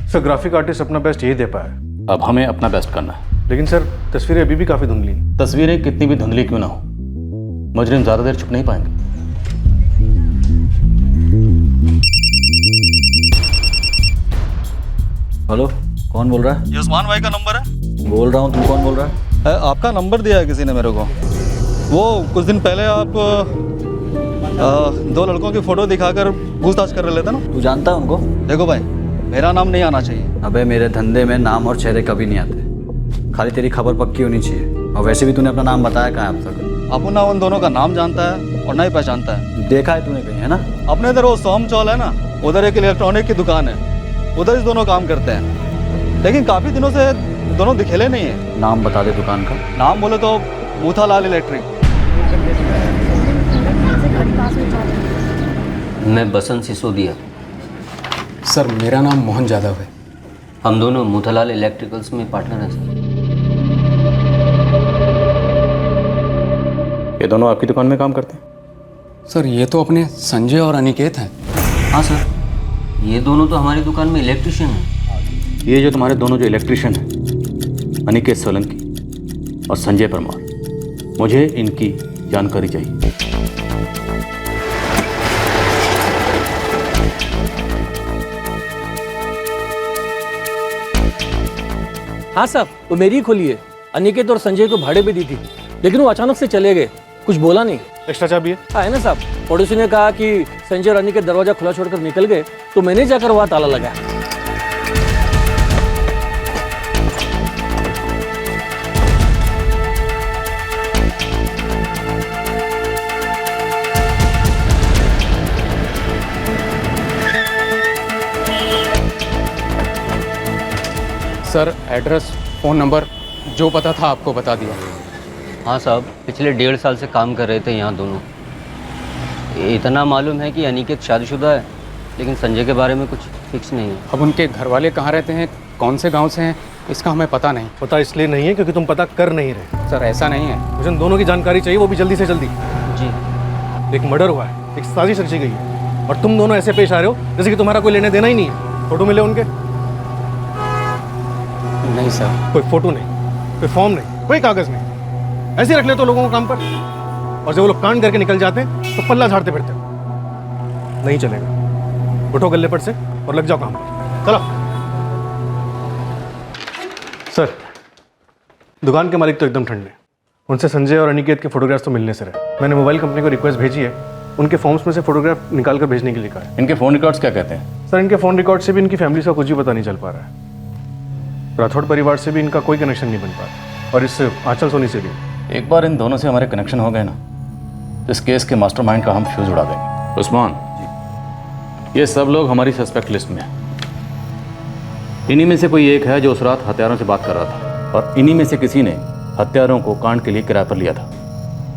सर ग्राफिक आर्टिस्ट अपना बेस्ट यही दे पाया। अब हमें अपना बेस्ट करना है। लेकिन सर तस्वीरें अभी भी काफी धुंधली हैं। तस्वीरें कितनी भी धुंधली क्यों ना हो, मुजरिम ज्यादा देर छुप नहीं पाएंगे। हेलो, कौन बोल रहा है? ये उस्मान भाई का नंबर है? बोल रहा हूँ, तुम कौन बोल रहा है? आपका नंबर दिया है किसी ने मेरे को। वो कुछ दिन पहले आप दो लड़कों की फोटो दिखाकर पूछताछ कर रहे थे ना। तू जानता है उनको? देखो भाई, मेरा नाम नहीं आना चाहिए। अबे मेरे धंधे में नाम और चेहरे कभी नहीं आते, खाली तेरी खबर पक्की होनी चाहिए। और वैसे भी तूने अपना नाम बताया कहाँ है अब तक? अपना उन दोनों का नाम जानता है और नहीं पहचानता है। देखा है तूने कहीं, है ना? अपने इधर वो सोम चौल है ना, उधर एक इलेक्ट्रॉनिक की दुकान है, उधर इस दोनों काम करते हैं। लेकिन काफी दिनों से दोनों दिखेले नहीं है। नाम बता दे दुकान का। नाम बोले तो मूथालाल इलेक्ट्रिक। मैं बसंत सिसोदिया। सर मेरा नाम मोहन यादव है। हम दोनों मूथालाल इलेक्ट्रिकल्स में पार्टनर हैं सर। ये दोनों आपकी दुकान में काम करते हैं? सर ये तो अपने संजय और अनिकेत हैं। हाँ सर, ये दोनों तो हमारी दुकान में इलेक्ट्रिशियन हैं। ये जो तुम्हारे दोनों जो इलेक्ट्रिशियन हैं, अनिकेत सोलंकी और संजय परमार, मुझे इनकी जानकारी चाहिए। हाँ साहब, वो मेरी खोली है। अनिकेत और संजय को भाड़े पे दी थी, लेकिन वो अचानक से चले गए, कुछ बोला नहीं। एक्स्ट्रा चाबी है? हाँ है ना साहब। पड़ोसी ने कहा कि संजय और अनिकेत दरवाजा खुला छोड़कर निकल गए, तो मैंने जाकर वहाँ ताला लगाया। सर एड्रेस, फ़ोन नंबर, जो पता था आपको बता दिया। हाँ साहब, पिछले 1.5 साल से काम कर रहे थे यहाँ दोनों। इतना मालूम है कि अनिकेत शादीशुदा है, लेकिन संजय के बारे में कुछ फिक्स नहीं है। अब उनके घर वाले कहाँ रहते हैं, कौन से गांव से हैं, इसका हमें पता नहीं। पता इसलिए नहीं है क्योंकि तुम पता कर नहीं रहे। सर ऐसा नहीं है। मुझे उन दोनों की जानकारी चाहिए, वो भी जल्दी से जल्दी। जी। एक मर्डर हुआ है, एक साजिश रची गई है, और तुम दोनों ऐसे पेश आ रहे हो जैसे कि तुम्हारा कोई लेने देना ही नहीं है। फोटो मिले उनके? नहीं सर। कोई फोटो नहीं, कोई फॉर्म नहीं, कोई कागज नहीं। ऐसे रख ले तो लोगों को काम पर, और जब वो लोग कांड करके निकल जाते हैं तो पल्ला झाड़ते फिरते हो। नहीं चलेगा, उठो गल्ले पर से और लग जाओ काम पर। चलो। सर, दुकान के मालिक तो एकदम ठंडे, उनसे संजय और अनिकेत के फोटोग्राफ्स तो मिलने से रहे। मैंने मोबाइल कंपनी को रिक्वेस्ट भेजी है, उनके फॉर्म्स में से फोटोग्राफ निकाल कर भेजने के लिए कहा है। इनके फ़ोन रिकॉर्ड्स क्या कहते हैं? सर इनके फ़ोन रिकॉर्ड से भी इनकी फैमिली का कुछ भी पता नहीं चल पा रहा है। राठौड़ परिवार से भी इनका कोई कनेक्शन नहीं बन पा रहा, और इस आंचल सोनी से भी। एक बार इन दोनों से हमारे कनेक्शन हो गए ना, तो इस केस के मास्टरमाइंड का हम फ्यूज उड़ा देंगे। उस्मान, ये सब लोग हमारी सस्पेक्ट लिस्ट में हैं। इन्हीं में से कोई एक है जो उस रात हत्यारों से बात कर रहा था, और इन्हीं में से किसी ने हत्यारों को कांड के लिए किराए पर लिया था।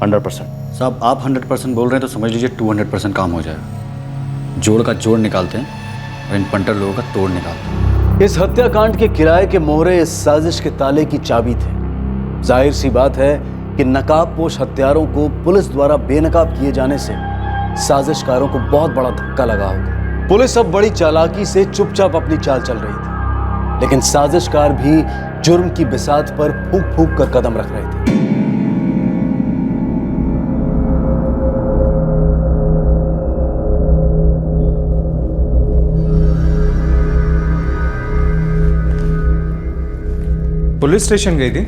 100%। साहब आप 100% बोल रहे हैं तो समझ लीजिए 200% काम हो जाएगा। जोड़ का जोड़ निकालते हैं और इन पंटर लोगों का तोड़ निकालते हैं। इस हत्याकांड के किराए के मोहरे इस साजिश के ताले की चाबी थे। जाहिर सी बात है कि नकाबपोश हत्यारों को पुलिस द्वारा बेनकाब किए जाने से साजिशकारों को बहुत बड़ा धक्का लगा होगा। पुलिस अब बड़ी चालाकी से चुपचाप अपनी चाल चल रही थी, लेकिन साजिशकार भी जुर्म की बिसात पर फूंक फूंक कर कदम रख रहे थे। पुलिस स्टेशन गई थी?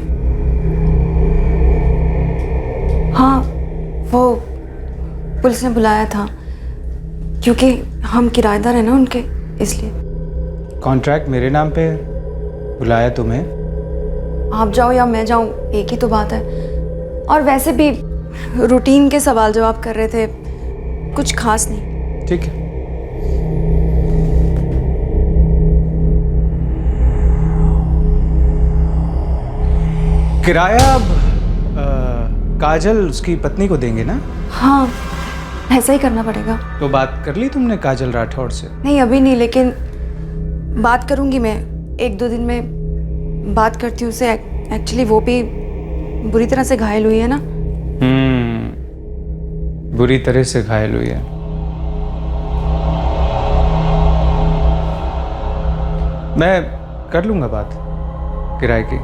हाँ, वो पुलिस ने बुलाया था क्योंकि हम किराएदार हैं ना उनके, इसलिए। कॉन्ट्रैक्ट मेरे नाम पे है, बुलाया तुम्हें? आप जाओ या मैं जाऊं, एक ही तो बात है। और वैसे भी रूटीन के सवाल जवाब कर रहे थे, कुछ खास नहीं। ठीक है। किराया अब काजल उसकी पत्नी को देंगे ना? हाँ, ऐसा ही करना पड़ेगा। तो बात कर ली तुमने काजल राठौड़ से? नहीं, अभी नहीं, लेकिन बात करूंगी मैं। 1-2 दिन में बात करती हूँ उससे। एक्चुअली वो भी बुरी तरह से घायल हुई है ना। बुरी तरह से घायल हुई है। मैं कर लूंगा बात किराए की।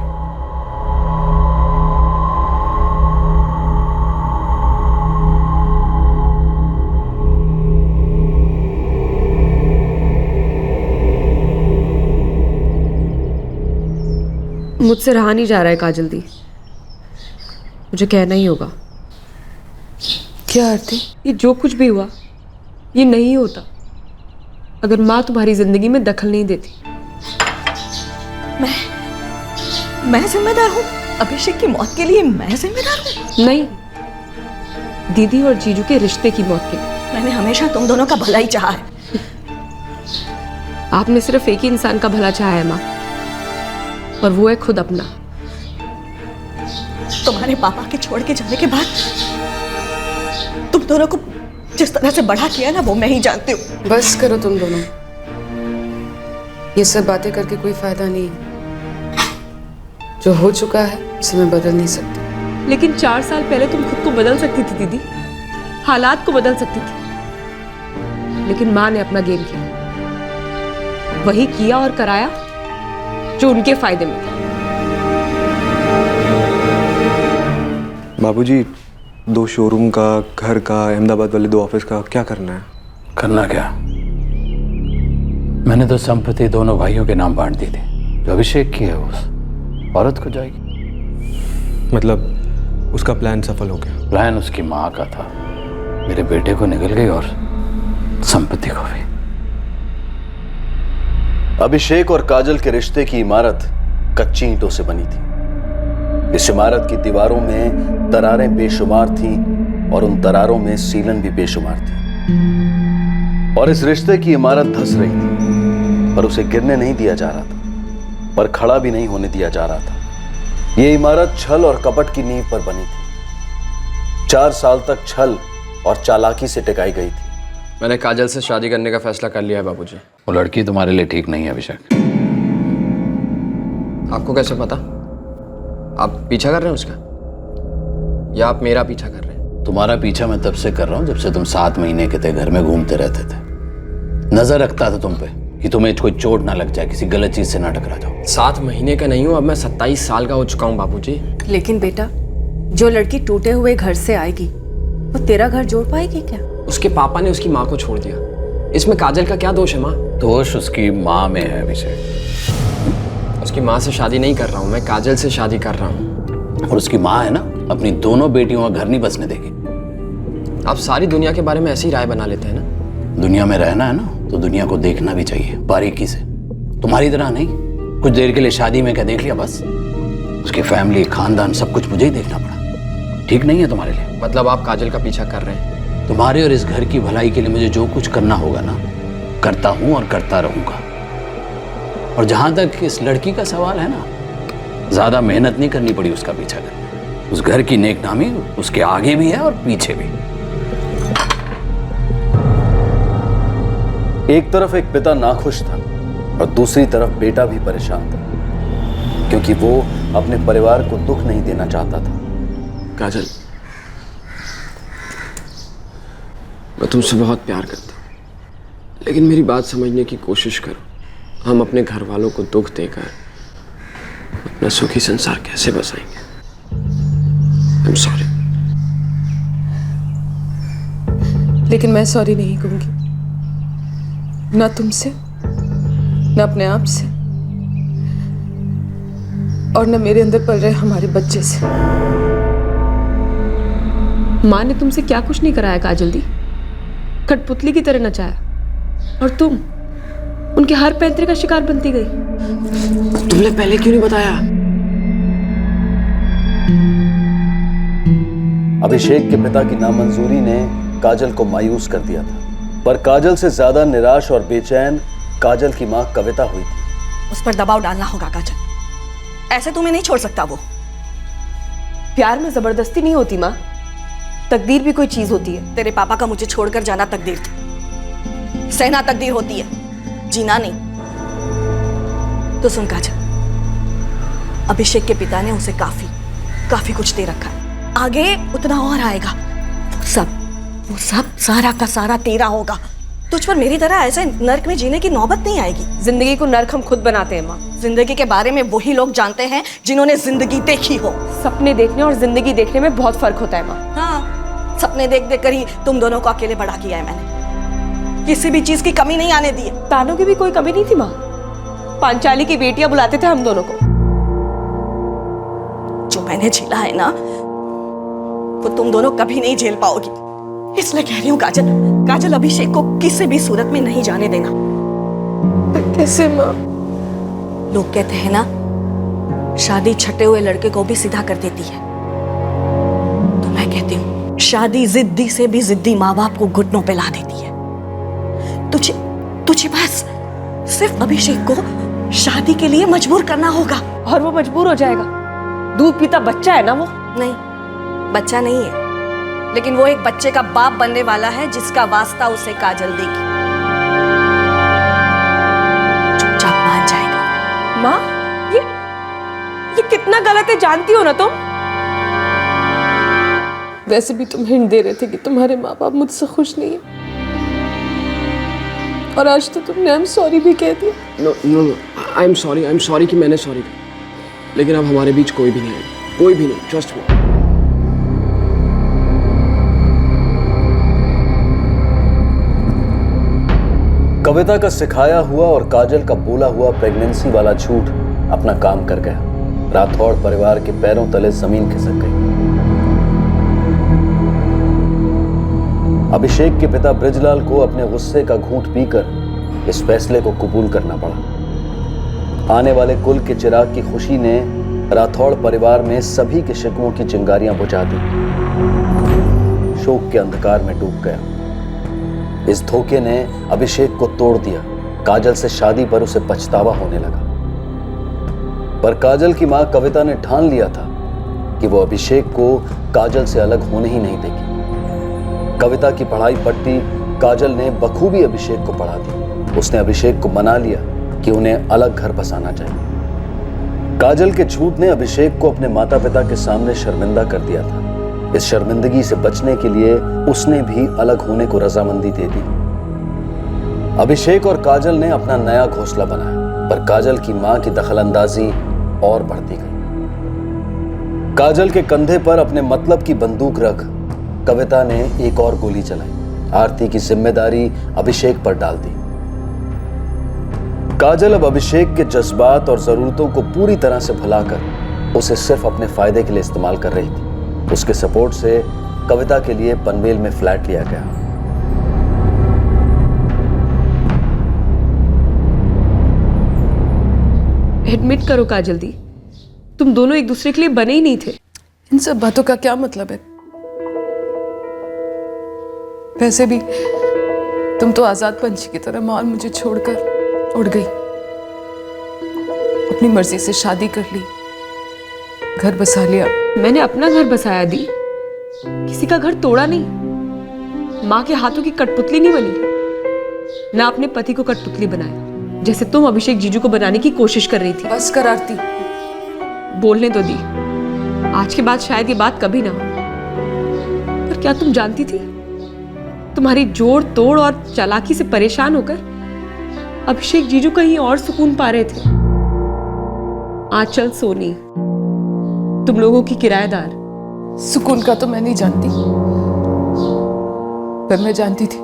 मुझसे रहा नहीं जा रहा है काजल दी, मुझे कहना ही होगा। क्या आरती, ये जो कुछ भी हुआ ये नहीं होता अगर माँ तुम्हारी जिंदगी में दखल नहीं देती। मैं जिम्मेदार हूँ? अभिषेक की मौत के लिए मैं जिम्मेदार हूँ? नहीं, दीदी और जीजू के रिश्ते की मौत के। मैंने हमेशा तुम दोनों का भला ही चाहा है। आपने सिर्फ एक ही इंसान का भला चाहा है माँ, और वो है खुद अपना। तुम्हारे पापा के छोड़ के जाने के बाद तुम दोनों को जिस तरह से बड़ा किया ना, वो मैं ही जानती हूँ। बस करो तुम दोनों, ये सब बातें करके कोई फायदा नहीं है। जो हो चुका है उसे मैं बदल नहीं सकती। लेकिन 4 साल पहले तुम खुद को बदल सकती थी दीदी, हालात को बदल सकती थी। लेकिन माँ ने अपना गेम किया, वही किया और कराया जो उनके फायदे में था। बाबूजी, 2 शोरूम का, घर का, अहमदाबाद वाले 2 ऑफिस का क्या करना है? करना क्या? मैंने तो संपत्ति दोनों भाइयों के नाम बांट दी थी। जो अभिषेक की है उस औरत को जाएगी। मतलब उसका प्लान सफल हो गया? प्लान उसकी माँ का था, मेरे बेटे को निकल गई और संपत्ति को भी। अभिषेक और काजल के रिश्ते की इमारत कच्ची ईंटों से बनी थी। इस इमारत की दीवारों में दरारें बेशुमार थीं और उन दरारों में सीलन भी बेशुमार थी। और इस रिश्ते की इमारत धंस रही थी, पर उसे गिरने नहीं दिया जा रहा था, पर खड़ा भी नहीं होने दिया जा रहा था। यह इमारत छल और कपट की नींव पर बनी थी। 4 साल तक छल और चालाकी से टिकाई गई थी। मैंने काजल से शादी करने का फैसला कर लिया है बाबूजी। वो लड़की तुम्हारे लिए ठीक नहीं है अभिषेक। आपको कैसे पता? आप पीछा कर रहे हैं उसका, या आप मेरा पीछा कर रहे हैं? तुम्हारा पीछा मैं तब से कर रहा हूँ जब से तुम 7 महीने के थे, घर में घूमते रहते थे। नजर रखता था तुम पे कि तुम्हें कोई चोट ना लग जाए, किसी गलत चीज से ना टकरा जाओ। 7 महीने का नहीं हूँ, अब मैं 27 साल का हो चुका हूँ बाबूजी। लेकिन बेटा, जो लड़की टूटे हुए घर से आएगी वो तेरा घर जोड़ पाएगी क्या? उसके पापा ने उसकी माँ को छोड़ दिया, इसमें काजल का क्या दोष है माँ? दोष उसकी माँ में है अभिषेक। उसकी माँ से शादी नहीं कर रहा हूँ मैं, काजल से शादी कर रहा हूँ। और उसकी माँ है ना, अपनी दोनों बेटियों का घर नहीं बसने देगी। आप सारी दुनिया के बारे में ऐसी राय बना लेते हैं ना। दुनिया में रहना है ना तो दुनिया को देखना भी चाहिए बारीकी से, तुम्हारी तरह नहीं कुछ देर के लिए शादी में क्या देख लिया बस। उसकी फैमिली, खानदान, सब कुछ मुझे ही देखना पड़ा। ठीक नहीं है तुम्हारे लिए। मतलब आप काजल का पीछा कर रहे हैं? तुम्हारे और इस घर की भलाई के लिए मुझे जो कुछ करना होगा ना, करता हूं और करता रहूंगा। और जहां तक इस लड़की का सवाल है ना, ज्यादा मेहनत नहीं करनी पड़ी उसका पीछा करने। उस घर की नेकनामी उसके आगे भी है और पीछे भी। एक तरफ एक पिता नाखुश था और दूसरी तरफ बेटा भी परेशान था, क्योंकि वो अपने परिवार को दुख नहीं देना चाहता था। काजल, मैं तुमसे बहुत प्यार करता हूँ, लेकिन मेरी बात समझने की कोशिश करो। हम अपने घर वालों को दुख देकर अपना सुखी संसार कैसे बसाएंगे? I'm sorry। लेकिन मैं सॉरी नहीं कहूंगी, ना तुमसे, ना अपने आप से, और ना मेरे अंदर पल रहे हमारे बच्चे से। माँ ने तुमसे क्या कुछ नहीं कराया काजल दी, कठपुतली की तरह नचाया, और तुम उनके हर पैंतरे का शिकार बनती गई। तुमने पहले क्यों नहीं बताया? अभिषेक के पिता की नामंजूरी ने काजल को मायूस कर दिया था, पर काजल से ज्यादा निराश और बेचैन काजल की मां कविता हुई थी। उस पर दबाव डालना होगा काजल, ऐसे तुम्हें नहीं छोड़ सकता वो। प्यार में जबरदस्ती नहीं होती माँ, तकदीर भी कोई चीज होती है। तेरे पापा का मुझे छोड़कर जाना तकदीर थी, सहना तकदीर होती है, जीना नहीं। तो सुन काजल, अभिषेक के पिता ने उसे काफी कुछ दे रखा है, आगे उतना और आएगा। वो सब सारा का सारा तेरा होगा। तुझ पर मेरी तरह ऐसे नर्क में जीने की नौबत नहीं आएगी। जिंदगी को नर्क हम खुद बनाते हैं माँ। जिंदगी के बारे में वही लोग जानते हैं जिन्होंने जिंदगी देखी हो। सपने देखने और जिंदगी देखने में बहुत फर्क होता है माँ। हाँ, सपने देख देख कर ही तुम दोनों को अकेले बड़ा किया है मैंने, किसी भी चीज की कमी नहीं आने दी है। तानों की भी कोई कमी नहीं थी माँ, पांचाली की बेटियां बुलाते थे हम दोनों को। जो मैंने झेला है ना, वो तुम दोनों कभी नहीं झेल पाओगी। इसलिए कह रही हूँ काजल, अभिषेक को किसी भी सूरत में नहीं जाने देना। कैसे माँ? लोग कहते हैं ना, शादी छटे हुए लड़के को भी सीधा कर देती है। तो मैं कहती हूँ, शादी जिद्दी से भी जिद्दी माँ बाप को घुटनों पे ला देती है। तुझे बस सिर्फ अभिषेक को शादी के लिए मजबूर करना होगा। और वो मजबूर हो जाएगा। दूध पीता बच्चा है ना वो। नहीं, बच्चा नहीं है, लेकिन वो एक बच्चे का बाप बनने वाला है जिसका वास्ता उसे काजल देगी। चुपचाप मान जाएगा। माँ, ये कितना गलत है जानती हो ना तुम? वैसे भी तुम हिंट दे रहे थे कि तुम्हारे माँ बाप मुझसे खुश नहीं है, और आज तो तुमने आई एम सॉरी भी कह दिया। नो, आई एम सॉरी कि मैंने सॉरी कहा, लेकिन अब हमारे बीच कोई भी नहीं है, कोई भी नहीं, ट्रस्ट मी। कविता का सिखाया हुआ और काजल का बोला हुआ प्रेगनेंसी वाला झूठ अपना काम कर गया। राठौड़ परिवार के पैरों तले जमीन खिसक गई। अभिषेक के पिता बृजलाल को अपने गुस्से का घूंट पीकर इस फैसले को कबूल करना पड़ा। आने वाले कुल के चिराग की खुशी ने राठौड़ परिवार में सभी के शिकवों की चिंगारियां बुझा दी। शोक के अंधकार में डूब गया। इस धोखे ने अभिषेक को तोड़ दिया। काजल से शादी पर उसे पछतावा होने लगा, पर काजल की मां कविता ने ठान लिया था कि वो अभिषेक को काजल से अलग होने ही नहीं देगी। कविता की पढ़ाई पट्टी काजल ने बखूबी अभिषेक को पढ़ा दी। उसने अभिषेक को मना लिया कि उन्हें अलग घर बसाना चाहिए। काजल के झूठ ने अभिषेक को अपने माता पिता के सामने शर्मिंदा कर दिया था। इस शर्मिंदगी से बचने के लिए उसने भी अलग होने को रजामंदी दे दी। अभिषेक और काजल ने अपना नया घोंसला बनाया, पर काजल की मां की दखलंदाजी और बढ़ती गई। काजल के कंधे पर अपने मतलब की बंदूक रख कविता ने एक और गोली चलाई। आरती की जिम्मेदारी अभिषेक पर डाल दी। काजल अब अभिषेक के जज्बात और जरूरतों को पूरी तरह से भुलाकर उसे सिर्फ अपने फायदे के लिए इस्तेमाल कर रही थी। उसके सपोर्ट से कविता के लिए पनवेल में फ्लैट लिया गया। एडमिट करो काजल दी, तुम दोनों एक दूसरे के लिए बने ही नहीं थे। इन सब बातों का क्या मतलब है? वैसे भी तुम तो आजाद पंछी की तरह माल मुझे छोड़कर उड़ गई, अपनी मर्जी से शादी कर ली, घर बसा लिया। मैंने अपना घर बसाया दी, किसी का घर तोड़ा नहीं। माँ के हाथों की कठपुतली नहीं बनी, ना अपने पति को कठपुतली बनाया जैसे तुम अभिषेक जीजू को बनाने की कोशिश कर रही थी। बस कर आरती, बोलने तो दी। आज के बाद शायद ये बात कभी ना हो, पर क्या तुम जानती थी तुम्हारी जोड़ तोड़ और चालाकी से परेशान होकर अभिषेक जीजू कहीं और सुकून पा रहे थे। आंचल सोनी, तुम लोगों की किराएदार। सुकून का तो मैं नहीं जानती, पर मैं जानती थी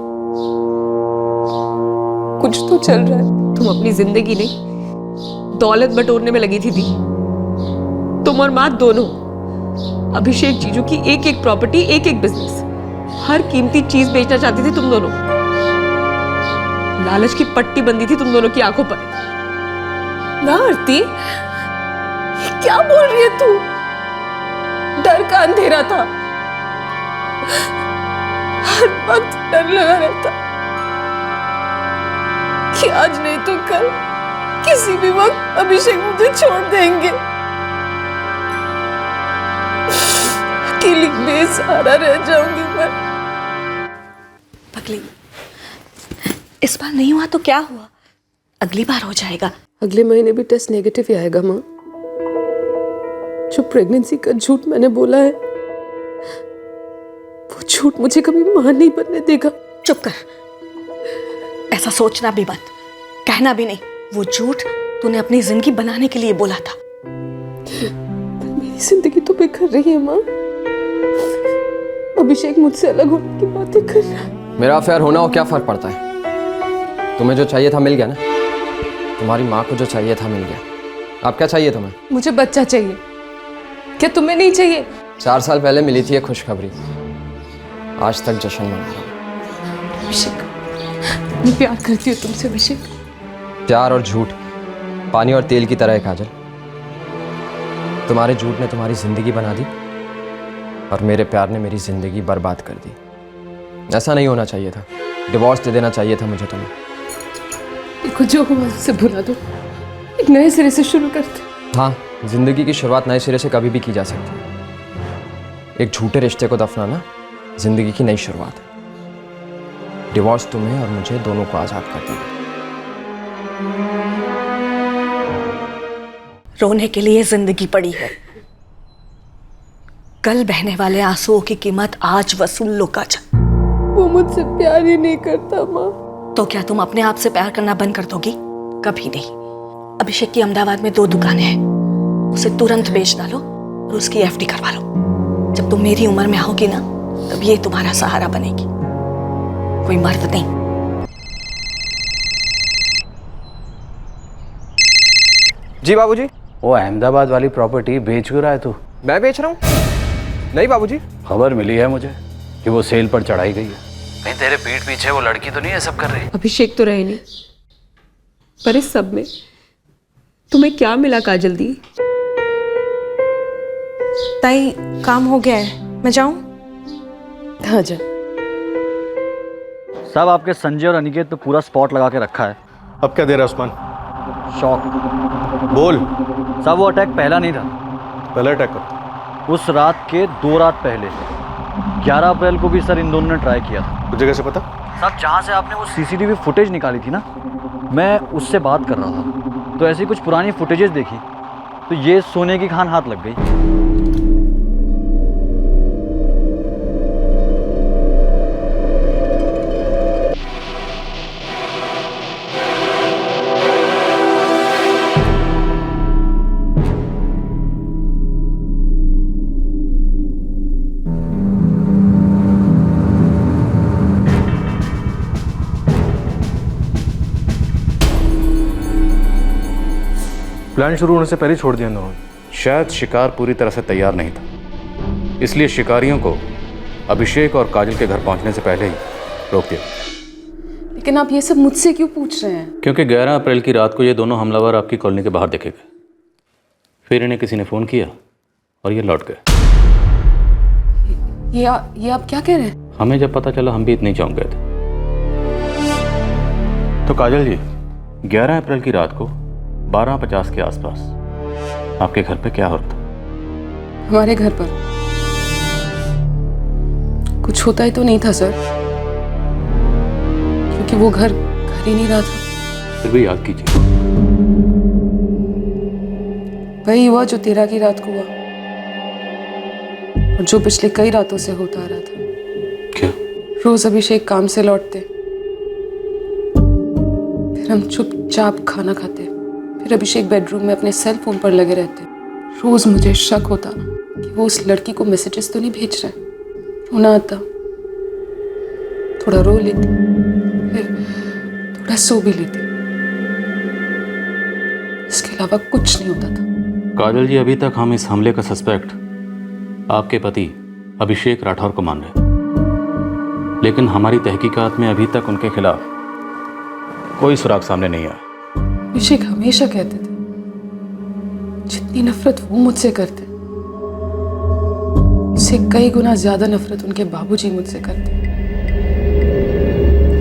कुछ तो चल रहा है। तुम अपनी जिंदगी नहीं दौलत बटोरने में लगी थी दी। तुम और माँ दोनों अभिषेक जीजू की एक एक प्रॉपर्टी, एक एक बिजनेस, हर कीमती चीज बेचना चाहती थी तुम दोनों। लालच की पट्टी बंदी थी तुम दोनों की आंखों पर। ना आरती, क्या बोल रही है तू? डर का अंधेरा था, हर वक्त डर लगा रहता कि आज नहीं तो कल किसी भी वक्त अभिषेक मुझे छोड़ देंगे। अकेली बेसहारा रह जाऊंगी मैं। पगली, इस बार नहीं हुआ तो क्या हुआ, अगली बार हो जाएगा। अगले महीने भी टेस्ट नेगेटिव ही आएगा माँ। जो प्रेगनेंसी का झूठ मैंने बोला है, वो झूठ मुझे कभी मां नहीं बनने देगा। चुप कर, ऐसा सोचना भी मत, कहना भी नहीं। वो झूठ तूने अपनी जिंदगी बनाने के लिए बोला था। मेरी जिंदगी तो बेकार रही है माँ। अभिषेक मुझसे अलग होने की बातें कर रहा है। मेरा अफेयर होना हो क्या फर्क पड़ता है? तुम्हें जो चाहिए था मिल गया ना, तुम्हारी माँ को जो चाहिए था मिल गया। अब क्या चाहिए तुम्हें? मुझे बच्चा चाहिए, क्या तुम्हें नहीं चाहिए? 4 साल पहले मिली थी ये खुशखबरी, आज तक जश्न मना रहा हूं। अभिषेक, मैं प्यार करती हूँ तुमसे अभिषेक। प्यार और झूठ पानी और तेल की तरह है काजल। तुम्हारे झूठ ने तुम्हारी जिंदगी बना दी और मेरे प्यार ने मेरी जिंदगी बर्बाद कर दी। ऐसा नहीं होना चाहिए था, डिवोर्स दे देना चाहिए था मुझे तुम्हें। देखो, जो हुआ उसे भुला दो, एक नए सिरे से शुरू करते। हाँ, जिंदगी की शुरुआत नए सिरे से कभी भी की जा सकती है। एक झूठे रिश्ते को दफनाना जिंदगी की नई शुरुआत है। डिवोर्स तुम्हें और मुझे दोनों को आजाद कर देगा। रोने के लिए जिंदगी पड़ी है, कल बहने वाले आंसुओं की कीमत आज वसूल लो काजल। वो मुझसे प्यार ही नहीं करता माँ। तो क्या तुम अपने आप से प्यार करना बंद कर दोगी? कभी नहीं। अभिषेक की अहमदाबाद में 2 दुकानें हैं, उसे तुरंत बेच डालो और उसकी एफडी करवा लो। जब तुम मेरी उम्र में आओगी ना, तब ये तुम्हारा सहारा बनेगी, कोई मर्द नहीं। जी बाबूजी। वो अहमदाबाद वाली प्रॉपर्टी बेच क्यों रहा है तू? मैं बेच रहा हूँ? नहीं बाबूजी। खबर मिली है मुझे कि वो सेल पर चढ़ाई गई है। कहीं तेरे पीठ पीछे वो लड़की तो नहीं है सब कर रही? अभिषेक तो रहे नहीं, पर इस सब में तुम्हें क्या मिला काजल दी? ताई, काम हो गया है, मैं जाऊं? हाँ जा। साहब, आपके संजय और अनिकेत तो पूरा स्पॉट लगा के रखा है। अब क्या दे रहा है उस्मान? शॉक। बोल। साहब, वो अटैक पहला नहीं था। पहला अटैक कब? उस रात के 2 रात पहले 11 अप्रैल को भी सर इन दोनों ने ट्राई किया था। तुझे कैसे पता? साहब, जहाँ से आपने वो सीसीटीवी फुटेज निकाली थी ना, मैं उससे बात कर रहा था, तो ऐसी कुछ पुरानी फुटेजेस देखी तो ये सोने की खान हाथ लग गई। प्लान शुरू होने से पहले छोड़ दिया उन्होंने। शायद शिकार पूरी तरह से तैयार नहीं था, इसलिए शिकारियों को अभिषेक और काजल के घर पहुंचने से पहले ही रोक दिया। लेकिन आप ये सब मुझसे क्यों पूछ रहे हैं? क्योंकि 11 अप्रैल की रात को ये दोनों हमलावर आपकी कॉलोनी के बाहर देखे गए, फिर इन्हें किसी ने फ़ोन किया और ये लौट गए। ये आप क्या कह रहे हैं? हमें जब पता चला हम भी इतने ही चौंक गए थे। तो काजल जी, 11 अप्रैल की रात को 12:50 के आसपास आपके घर पे क्या होता? हमारे घर पर कुछ होता ही तो नहीं था सर, क्योंकि वो घर ही नहीं रहा था। फिर भी याद कीजिए। वही हुआ जो 13 की रात को हुआ और जो पिछले कई रातों से होता आ रहा था। क्या? रोज अभिषेक काम से लौटते, फिर हम चुपचाप खाना खाते, फिर अभिषेक बेडरूम में अपने सेल फोन पर लगे रहते। रोज मुझे शक होता कि वो उस लड़की को मैसेजेस तो नहीं भेज रहे। रोना आता, थोड़ा रो लेती, फिर थोड़ा सो भी लेती। इसके अलावा कुछ नहीं होता था। काजल जी, अभी तक हम इस हमले का सस्पेक्ट आपके पति अभिषेक राठौर को मान रहे, लेकिन हमारी तहकीकात में अभी तक उनके खिलाफ कोई सुराग सामने नहीं आया। अभिषेक हमेशा कहते थे जितनी नफरत वो मुझसे करते, उससे कई गुना ज्यादा नफरत उनके बाबूजी मुझसे करते।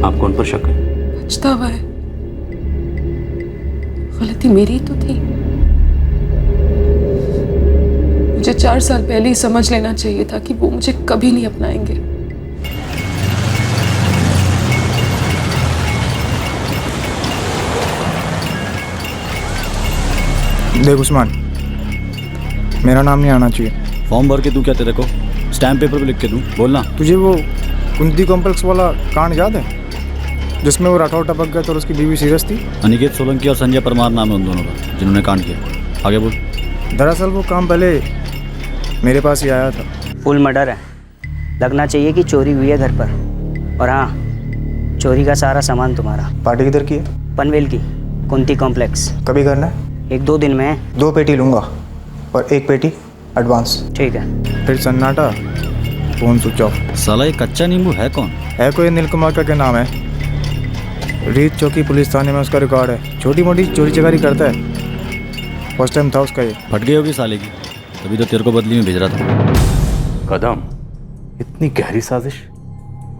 आपको उन पर शक है? पछतावा है, गलती मेरी तो थी। मुझे 4 साल पहले ही समझ लेना चाहिए था कि वो मुझे कभी नहीं अपनाएंगे। देख उस्मान, मेरा नाम नहीं आना चाहिए। फॉर्म भर के दूं क्या तेरे को? स्टैम्प पेपर पे लिख के दूं? बोलना। तुझे वो कुंती कॉम्प्लेक्स वाला कांड याद है जिसमें वो राठौर टपक गया और उसकी बीवी सीरियस थी? अनिकेत सोलंकी और संजय परमार नाम है उन दोनों का जिन्होंने कांड किया। आगे बोल। दरअसल वो काम पहले मेरे पास ही आया था। फुल मर्डर है, लगना चाहिए कि चोरी हुई है घर पर। और हाँ, चोरी का सारा सामान तुम्हारा। पार्टी किधर की है? पनवेल की, कुंती कॉम्प्लेक्स। कभी करना है? 1-2 दिन में। 2 पेटी लूँगा और 1 पेटी एडवांस। ठीक है। फिर सन्नाटा, फोन स्विच ऑफ। साला ये कच्चा नींबू है कौन? है कोई नील कुमार का क्या नाम है, रीत चौकी पुलिस थाने में उसका रिकॉर्ड है। छोटी मोटी चोरी चकारी करता है, फर्स्ट टाइम था उसका ये। फट गई होगी साले की, तभी तो तेरे को बदली में भेज रहा था। कदम, इतनी गहरी साजिश,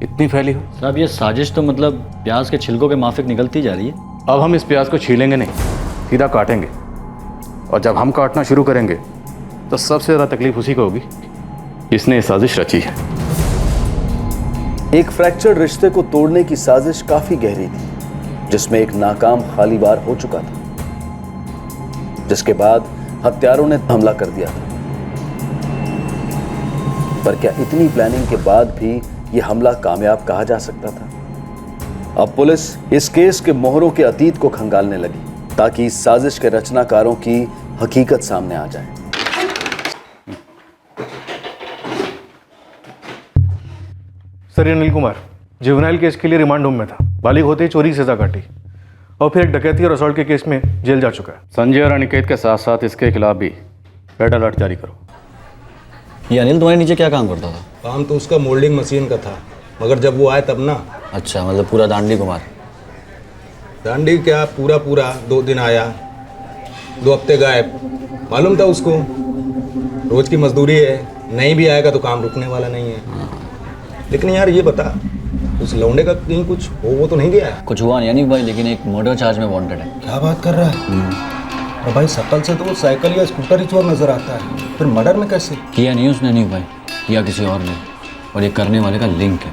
इतनी फैली हो? साहब ये साजिश तो मतलब प्याज के छिलकों के माफिक निकलती जा रही है। अब हम इस प्याज को छीलेंगे नहीं, सीधा काटेंगे। और जब हम काटना शुरू करेंगे तो सबसे ज़्यादा तकलीफ उसी को होगी जिसने ये साजिश रची है। एक फ्रैक्चर्ड रिश्ते को तोड़ने की साजिश काफी गहरी थी, जिसमें एक नाकाम खाली बार हो चुका था, जिसके बाद हत्यारों ने हमला कर दिया था। पर क्या इतनी प्लानिंग के बाद भी यह हमला कामयाब कहा जा सकता था? अब पुलिस इस केस के मोहरों के अतीत को खंगालने लगी ताकि इस साजिश के रचनाकारों की हकीकत सामने आ जाए। सर, ये अनिल कुमार जुवेनाइल केस के लिए रिमांड होम में था। बालिग होते ही चोरी की सजा काटी और फिर एक डकैती और असॉल्ट के केस में जेल जा चुका है। संजय और अनिकेत के साथ साथ इसके खिलाफ भी रेड अलर्ट जारी करो। ये अनिल तुम्हारे नीचे क्या काम करता था? काम तो उसका मोल्डिंग मशीन का था, मगर जब वो आए तब ना। अच्छा, मतलब पूरा दांडी कुमार। दांडी क्या, पूरा 2 दिन आया, 2 हफ्ते गायब। मालूम था उसको रोज की मजदूरी है, नहीं भी आएगा तो काम रुकने वाला नहीं है। लेकिन यार ये बता, उस लौंडे का कहीं कुछ वो तो नहीं गया? कुछ हुआ नहीं यानी भाई, लेकिन एक मर्डर चार्ज में वांटेड है। क्या बात कर रहा है? और भाई शकल से तो वो साइकिल या स्कूटर ही चोर नजर आता है, फिर मर्डर में कैसे? किया नहीं उसने, नहीं भाई, किया किसी और ने, और ये करने वाले का लिंक है।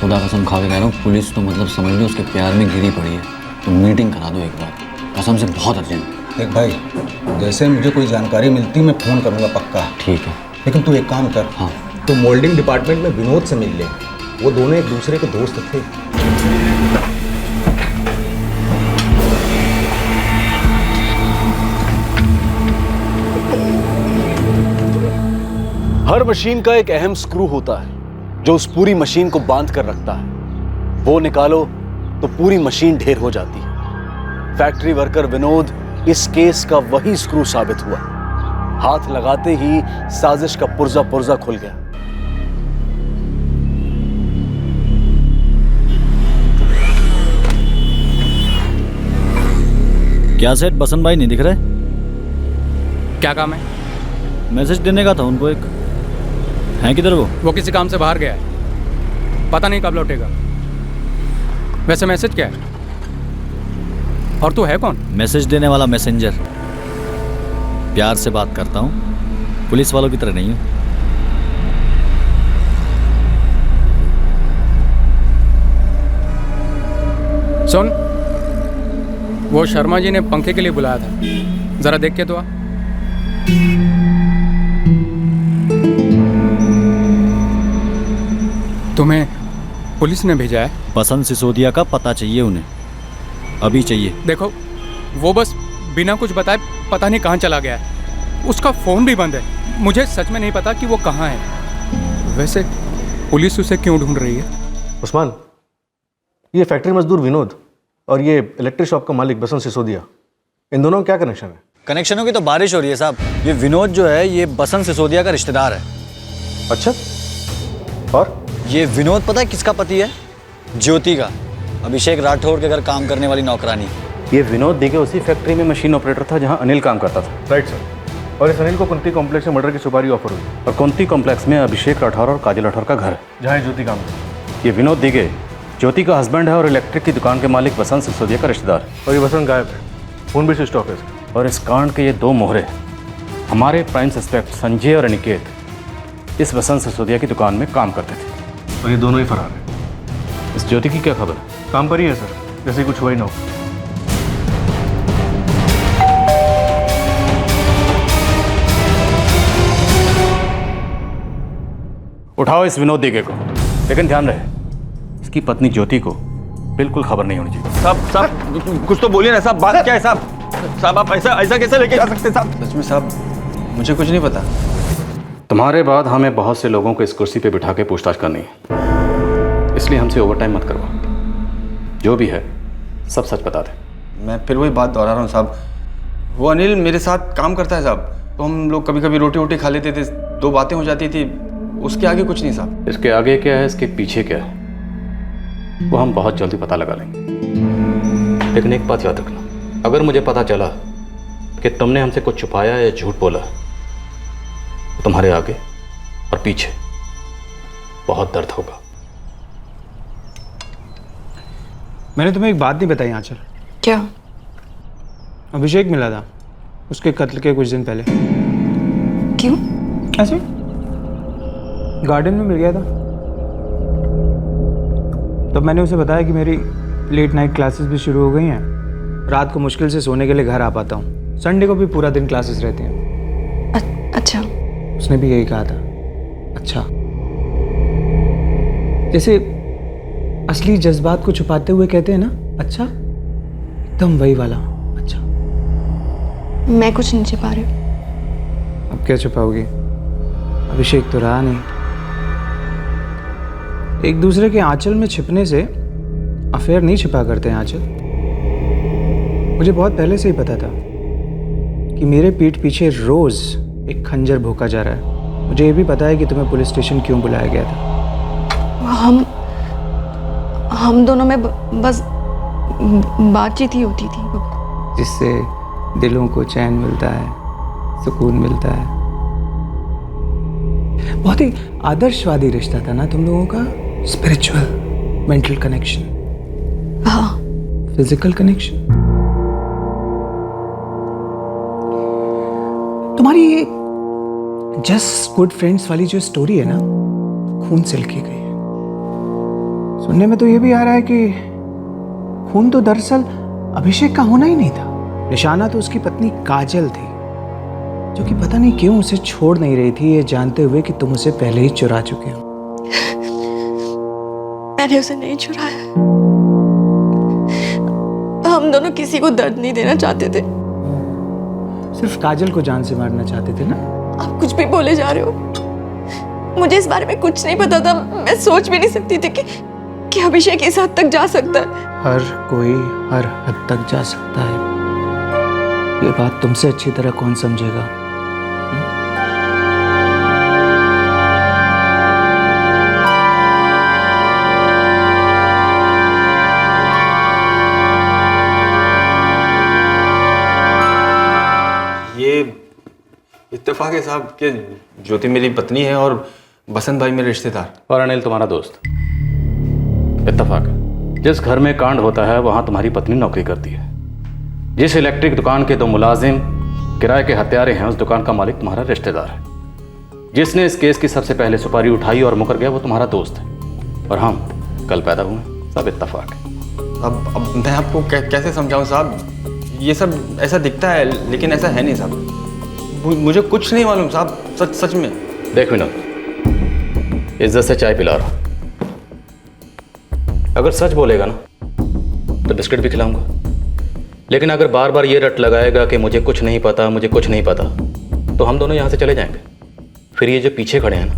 खुदा कसम खा के कह रहा हूँ, पुलिस तो मतलब समझ लो उसके प्यार में गिरी पड़ी है। तो मीटिंग करा दो एक बार, कसम से बहुत अर्जेंट। देख भाई, जैसे मुझे कोई जानकारी मिलती मैं फ़ोन करूँगा पक्का। ठीक है, लेकिन तू एक काम कर। हाँ, तो मोल्डिंग डिपार्टमेंट में विनोद से मिल ले, वो दोनों एक दूसरे के दोस्त थे। हर मशीन का एक अहम स्क्रू होता है जो उस पूरी मशीन को बांध कर रखता है। वो निकालो तो पूरी मशीन ढेर हो जाती है। फैक्ट्री वर्कर विनोद इस केस का वही स्क्रू साबित हुआ। हाथ लगाते ही साजिश का पुर्जा पुर्जा खुल गया। क्या सेठ, बसंत भाई नहीं दिख रहे? क्या काम है? मैसेज देने का था उनको एक। हैं किधर वो किसी काम से बाहर गया है, पता नहीं कब लौटेगा। वैसे मैसेज क्या है? और तू है कौन? मैसेज देने वाला मैसेंजर। प्यार से बात करता हूँ, पुलिस वालों की तरह नहीं हूँ। सुन, वो शर्मा जी ने पंखे के लिए बुलाया था, जरा देख के तो आ। तुम्हें पुलिस ने भेजा है। बसंत सिसोदिया का पता चाहिए उन्हें, अभी चाहिए। देखो वो बस बिना कुछ बताए पता नहीं कहाँ चला गया है। उसका फ़ोन भी बंद है। मुझे सच में नहीं पता कि वो कहाँ है। वैसे पुलिस उसे क्यों ढूंढ रही है? उस्मान, ये फैक्ट्री मजदूर विनोद और ये इलेक्ट्रिक शॉप का मालिक बसंत सिसोदिया, इन दोनों का क्या कनेक्शन है? कनेक्शनों की तो बारिश हो रही है साहब। ये विनोद जो है ये बसंत सिसोदिया का रिश्तेदार है। अच्छा, और ये विनोद पता है किसका पति है? ज्योति का, अभिषेक राठौर के घर काम करने वाली नौकरानी। ये विनोद दिगे उसी फैक्ट्री में मशीन ऑपरेटर था जहां अनिल काम करता था। Right sir. और इस अनिल को कुंती कॉम्प्लेक्स में मर्डर की सुपारी ऑफर हुई। और कुंती कॉम्प्लेक्स में अभिषेक राठौर और काजल राठौर का घर है जहाँ ज्योति काम करती। ये विनोद दिगे ज्योति का हस्बैंड है और इलेक्ट्रिक की दुकान के मालिक बसंत सिसोदिया का रिश्तेदार है। और ये बसंत गायब है, फोन भी स्विच ऑफ है। और इस कांड के ये दो मोहरे हमारे प्राइम सस्पेक्ट संजय और अनिकेत इस बसंत सिसोदिया की दुकान में काम करते थे। और ये दोनों ही फरार हैं। इस ज्योति की क्या खबर? काम पर ही है सर, जैसे कुछ हुआ ही ना हो। उठाओ इस विनोद दिगे को, लेकिन ध्यान रहे इसकी पत्नी ज्योति को बिल्कुल खबर नहीं होनी चाहिए। साहब कुछ तो बोलिए ना साहब, बात क्या है साहब? साहब आप ऐसा कैसे लेके जा सकते साहब? सच में साहब मुझे कुछ नहीं पता। तुम्हारे बाद हमें बहुत से लोगों को इस कुर्सी पे बिठा के पूछताछ करनी है, इसलिए हमसे ओवरटाइम मत करवाओ। जो भी है सब सच बता दे। मैं फिर वही बात दोहरा रहा हूँ साहब, वो अनिल मेरे साथ काम करता है साहब, तो हम लोग कभी कभी रोटी वोटी खा लेते थे, दो बातें हो जाती थी, उसके आगे कुछ नहीं साहब। इसके आगे क्या है, इसके पीछे क्या है, वो हम बहुत जल्दी पता लगा लेंगे। लेकिन एक बात याद रखना, अगर मुझे पता चला कि तुमने हमसे कुछ छुपाया या झूठ बोला तो तुम्हारे आगे और पीछे बहुत दर्द होगा। मैंने तुम्हें एक बात नहीं बताई आंचल। क्या? अभिषेक मिला था उसके कत्ल के कुछ दिन पहले। क्यों? ऐसे गार्डन में मिल गया था। तब मैंने उसे बताया कि मेरी लेट नाइट क्लासेस भी शुरू हो गई हैं, रात को मुश्किल से सोने के लिए घर आ पाता हूँ, संडे को भी पूरा दिन क्लासेस रहती हैं। अच्छा। उसने भी यही कहा था। अच्छा, जैसे असली जज्बात को छुपाते हुए कहते हैं ना, अच्छा, एकदम वही वाला। अच्छा, मैं कुछ नहीं छिपा रही हूँ। अब क्या छुपाओगी? अभिषेक तो रहा नहीं। एक दूसरे के आंचल में छिपने से अफेयर नहीं छिपा करते हैं आंचल। मुझे बहुत पहले से ही पता था कि मेरे पीठ पीछे रोज एक खंजर भोंका जा रहा है। मुझे ये भी पता है कि तुम्हें पुलिस स्टेशन क्यों बुलाया गया था। हम दोनों में बस बातचीत ही होती थी, जिससे दिलों को चैन मिलता है, सुकून मिलता है। बहुत ही आदर्शवादी रिश्ता था ना तुम लोगों का। स्पिरिचुअल, मेंटल कनेक्शन, हाँ, फिजिकल कनेक्शन। तुम्हारी ये जस्ट गुड फ्रेंड्स वाली जो स्टोरी है ना, खून से लिखी गई है। सुनने में तो ये भी आ रहा है कि खून तो दरअसल अभिषेक का होना ही नहीं था। निशाना तो उसकी पत्नी काजल थी, जो कि पता नहीं क्यों उसे छोड़ नहीं रही थी, ये जानते हुए कि तुम उसे पहले ही चुरा चुके हो। मैंने उसे नहीं चुराया। हम दोनों किसी को दर्द नहीं देना चाहते थे। सिर्फ काजल को जान से मारना चाहते थे ना? आप कुछ भी बोले जा रहे हो। मुझे इस बारे में कुछ नहीं पता था। मैं सोच भी नहीं सकती थी कि अभिषेक इस हद तक जा सकता है। हर कोई हर हद तक जा सकता है। ये बात तुमसे अच्छी तरह कौन समझेगा? ये इत्तेफाक है साहब कि ज्योति मेरी पत्नी है और बसंत भाई मेरे रिश्तेदार। और अनिल तुम्हारा दोस्त। इत्तेफाक है, जिस घर में कांड होता है वहां तुम्हारी पत्नी नौकरी करती है। जिस इलेक्ट्रिक दुकान के दो मुलाजिम किराए के हत्यारे हैं, उस दुकान का मालिक तुम्हारा रिश्तेदार है। जिसने इस केस की सबसे पहले सुपारी उठाई और मुकर गया वो तुम्हारा दोस्त है। और हम कल पैदा हुए, सब इत्तेफाक है। अब मैं आपको कैसे समझाऊं साहब? ये सब ऐसा दिखता है लेकिन ऐसा है नहीं साहब। मुझे कुछ नहीं मालूम साहब, सच में। देख विनोद, इज्जत से चाय पिला रहा। अगर सच बोलेगा ना तो बिस्किट भी खिलाऊंगा, लेकिन अगर बार बार ये रट लगाएगा कि मुझे कुछ नहीं पता, मुझे कुछ नहीं पता, तो हम दोनों यहाँ से चले जाएंगे। फिर ये जो पीछे खड़े हैं ना,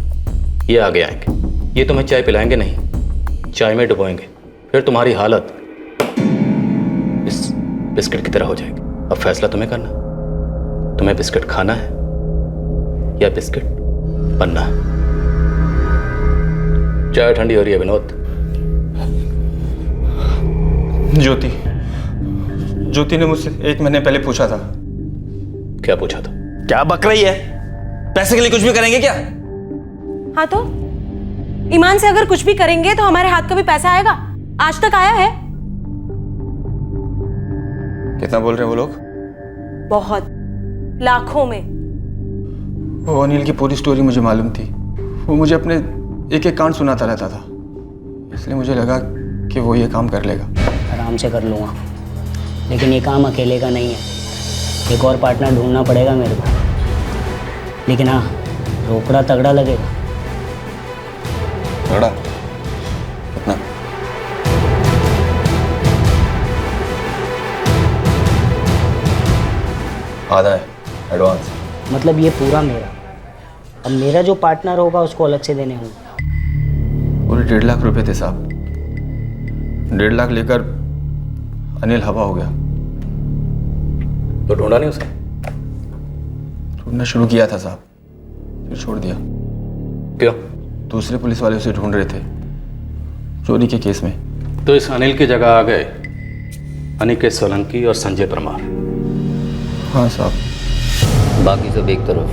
ये आगे आएंगे। ये तुम्हें चाय पिलाएंगे नहीं, चाय में डुबोएंगे। फिर तुम्हारी हालत इस बिस्किट की तरह हो जाएगी। अब फैसला तुम्हें करना, तुम्हें बिस्किट खाना है या बिस्किट बनना है। चाय ठंडी हो रही है विनोद। ज्योति ने मुझसे 1 महीने पहले पूछा था। क्या पूछा था? क्या बक रही है? पैसे के लिए कुछ भी करेंगे क्या? हाँ तो ईमान से अगर कुछ भी करेंगे तो हमारे हाथ का भी पैसा आएगा। आज तक आया है। कितना बोल रहे हैं वो लोग? बहुत, लाखों में। वो अनिल की पूरी स्टोरी मुझे मालूम थी। वो मुझे अपने एक एक कांड सुनाता रहता था, इसलिए मुझे लगा कि वो ये काम कर लेगा। आराम से कर लूँगा, लेकिन ये काम अकेले का नहीं है। एक और पार्टनर ढूंढना पड़ेगा मेरे को। लेकिन हाँ, रोकड़ा तगड़ा लगेगा। तगड़ा? कितना? आधा है एडवांस। मतलब ये पूरा मेरा। अब मेरा जो पार्टनर होगा उसको अलग से देने होंगे। पूरे 1.5 लाख रुपए थे साहब। 1.5 लाख लेकर अनिल हवा हो गया। तो ढूंढा नहीं उसे? ढूंढना शुरू किया था साहब, फिर छोड़ दिया। क्यों? दूसरे पुलिस वाले उसे ढूंढ रहे थे चोरी के केस में। तो इस अनिल की जगह आ गए अनिकेत सोलंकी और संजय परमार। हाँ साहब। बाकी सब एक तरफ,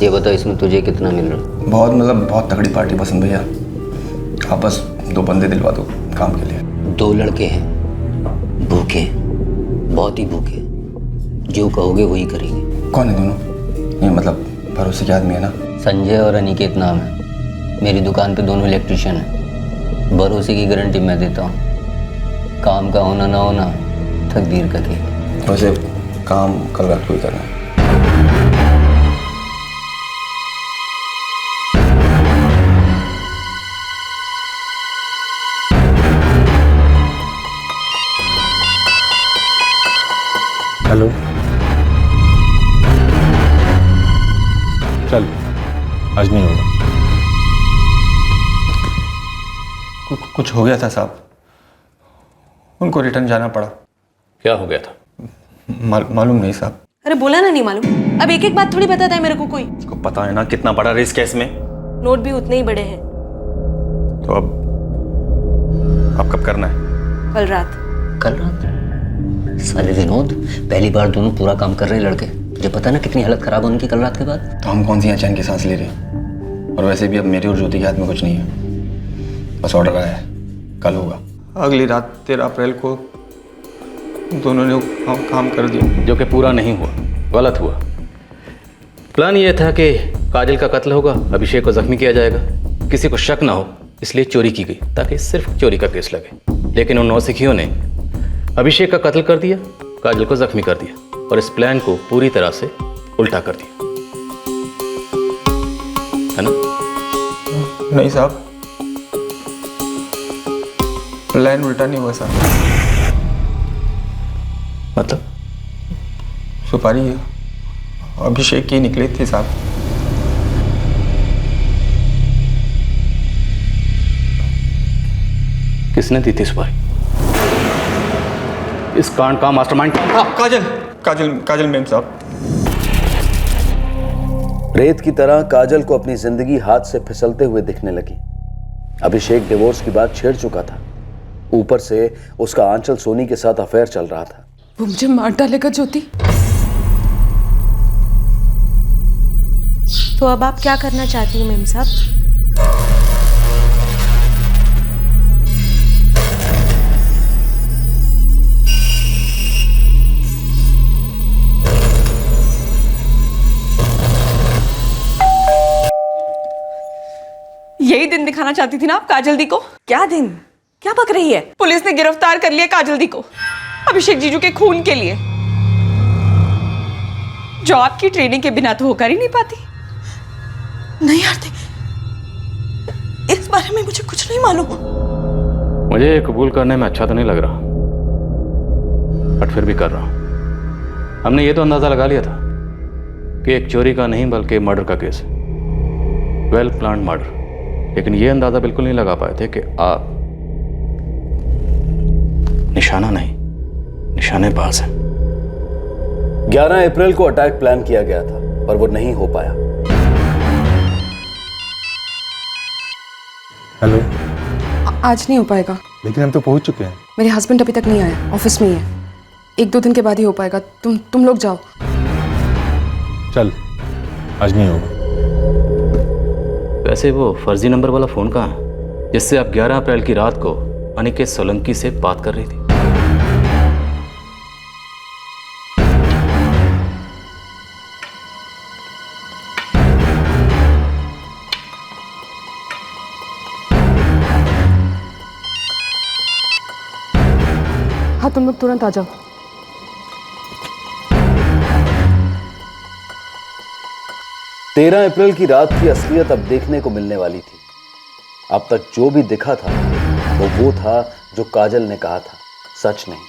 ये बता इसमें तुझे कितना मिल रहा? बहुत मतलब बहुत तगड़ी पार्टी पसंद भैया। आप बस 2 बंदे दिलवा दो काम के लिए। 2 लड़के हैं, भूखे, बहुत ही भूखे। जो कहोगे वही करेंगे। कौन है दोनों? ये मतलब भरोसे के आदमी है ना? संजय और अनिकेत नाम है। मेरी दुकान पे दोनों इलेक्ट्रिशियन हैं। भरोसे की गारंटी मैं देता हूँ। काम का होना ना होना तकदीर का खेल। वैसे काम कल रात को ही करना है। हेलो। चल, आज नहीं होगा। कुछ हो गया था साहब, उनको रिटर्न जाना पड़ा। क्या हो गया था? मालूम नहीं साहब। अरे बोला ना नहीं मालूम। अब एक एक बात थोड़ी बताता है मेरे को कोई। उसको पता है ना कितना बड़ा रिस्क है इसमें। नोट भी उतने ही बड़े हैं। तो अब कब करना है? कल रात। कल रात? साले विनोद, पहली बार दोनों पूरा काम कर रहे लड़के। तुझे पता ना कितनी हालत खराब होने की कल रात के बाद। तो हम कौन सी यहाँ चैन की सांस ले रहे हैं? और वैसे भी अब मेरे और ज्योति के हाथ में कुछ नहीं है। बस ऑर्डर आया है, कल होगा। अगली रात 13 अप्रैल को दोनों ने काम कर दिया, जो कि पूरा नहीं हुआ, गलत हुआ। प्लान ये था कि काजल का कत्ल होगा, अभिषेक को जख्मी किया जाएगा, किसी को शक ना हो, इसलिए चोरी की गई ताकि सिर्फ चोरी का केस लगे। लेकिन उन नौसिखियों ने अभिषेक का कत्ल कर दिया, काजल को जख्मी कर दिया और इस प्लान को पूरी तरह से उल्टा कर दिया, है ना? नहीं साहब, प्लान उल्टा नहीं हुआ साहब। मतलब? सुपारी अभिषेक की निकली थी साहब। किसने दी थी सुपारी? इस कांड का मास्टरमाइंड काजल मैम साहब। रेत की तरह काजल को अपनी जिंदगी हाथ से फिसलते हुए दिखने लगी। अभिषेक डिवोर्स की बात छेड़ चुका था, ऊपर से उसका आंचल सोनी के साथ अफेयर चल रहा था। वो मुझे मार डालेगा ज्योति। तो अब आप क्या करना चाहती हैं मेम साहब? यही दिन दिखाना चाहती थी ना आप काजल दी को? क्या दिन? क्या बक रही है? पुलिस ने गिरफ्तार कर लिया काजल दी को अभिषेक जीजू के खून के लिए। जो आपकी ट्रेनिंग के बिना तो होकर ही नहीं पाती। नहीं आरती, इस बारे में मुझे कुछ नहीं मालूम। मुझे ये कबूल करने में अच्छा तो नहीं लग रहा, बट फिर भी कर रहा हूं। हमने ये तो अंदाजा लगा लिया था कि एक चोरी का नहीं बल्कि मर्डर का केस है, वेल प्लान्ड मर्डर। लेकिन ये अंदाजा बिल्कुल नहीं लगा पाए थे कि आप निशाना नहीं, निशानेबाज हैं। 11 अप्रैल को अटैक प्लान किया गया था, पर वो नहीं हो पाया। हेलो। आज नहीं हो पाएगा। लेकिन हम तो पहुंच चुके हैं। मेरे हस्बैंड अभी तक नहीं आया, ऑफिस में ही है। 1-2 दिन के बाद ही हो पाएगा। तुम लोग जाओ। चल, आज नहीं होगा। वैसे वो फर्जी नंबर वाला फोन कहाँ है जिससे आप 11 अप्रैल की रात को अनिकेत सोलंकी से बात कर रही थी? हाँ, तुम लोग तुरंत आ जाओ। तेरह अप्रैल की रात की असलियत अब देखने को मिलने वाली थी। अब तक जो भी दिखा था वो था जो काजल ने कहा था, सच नहीं।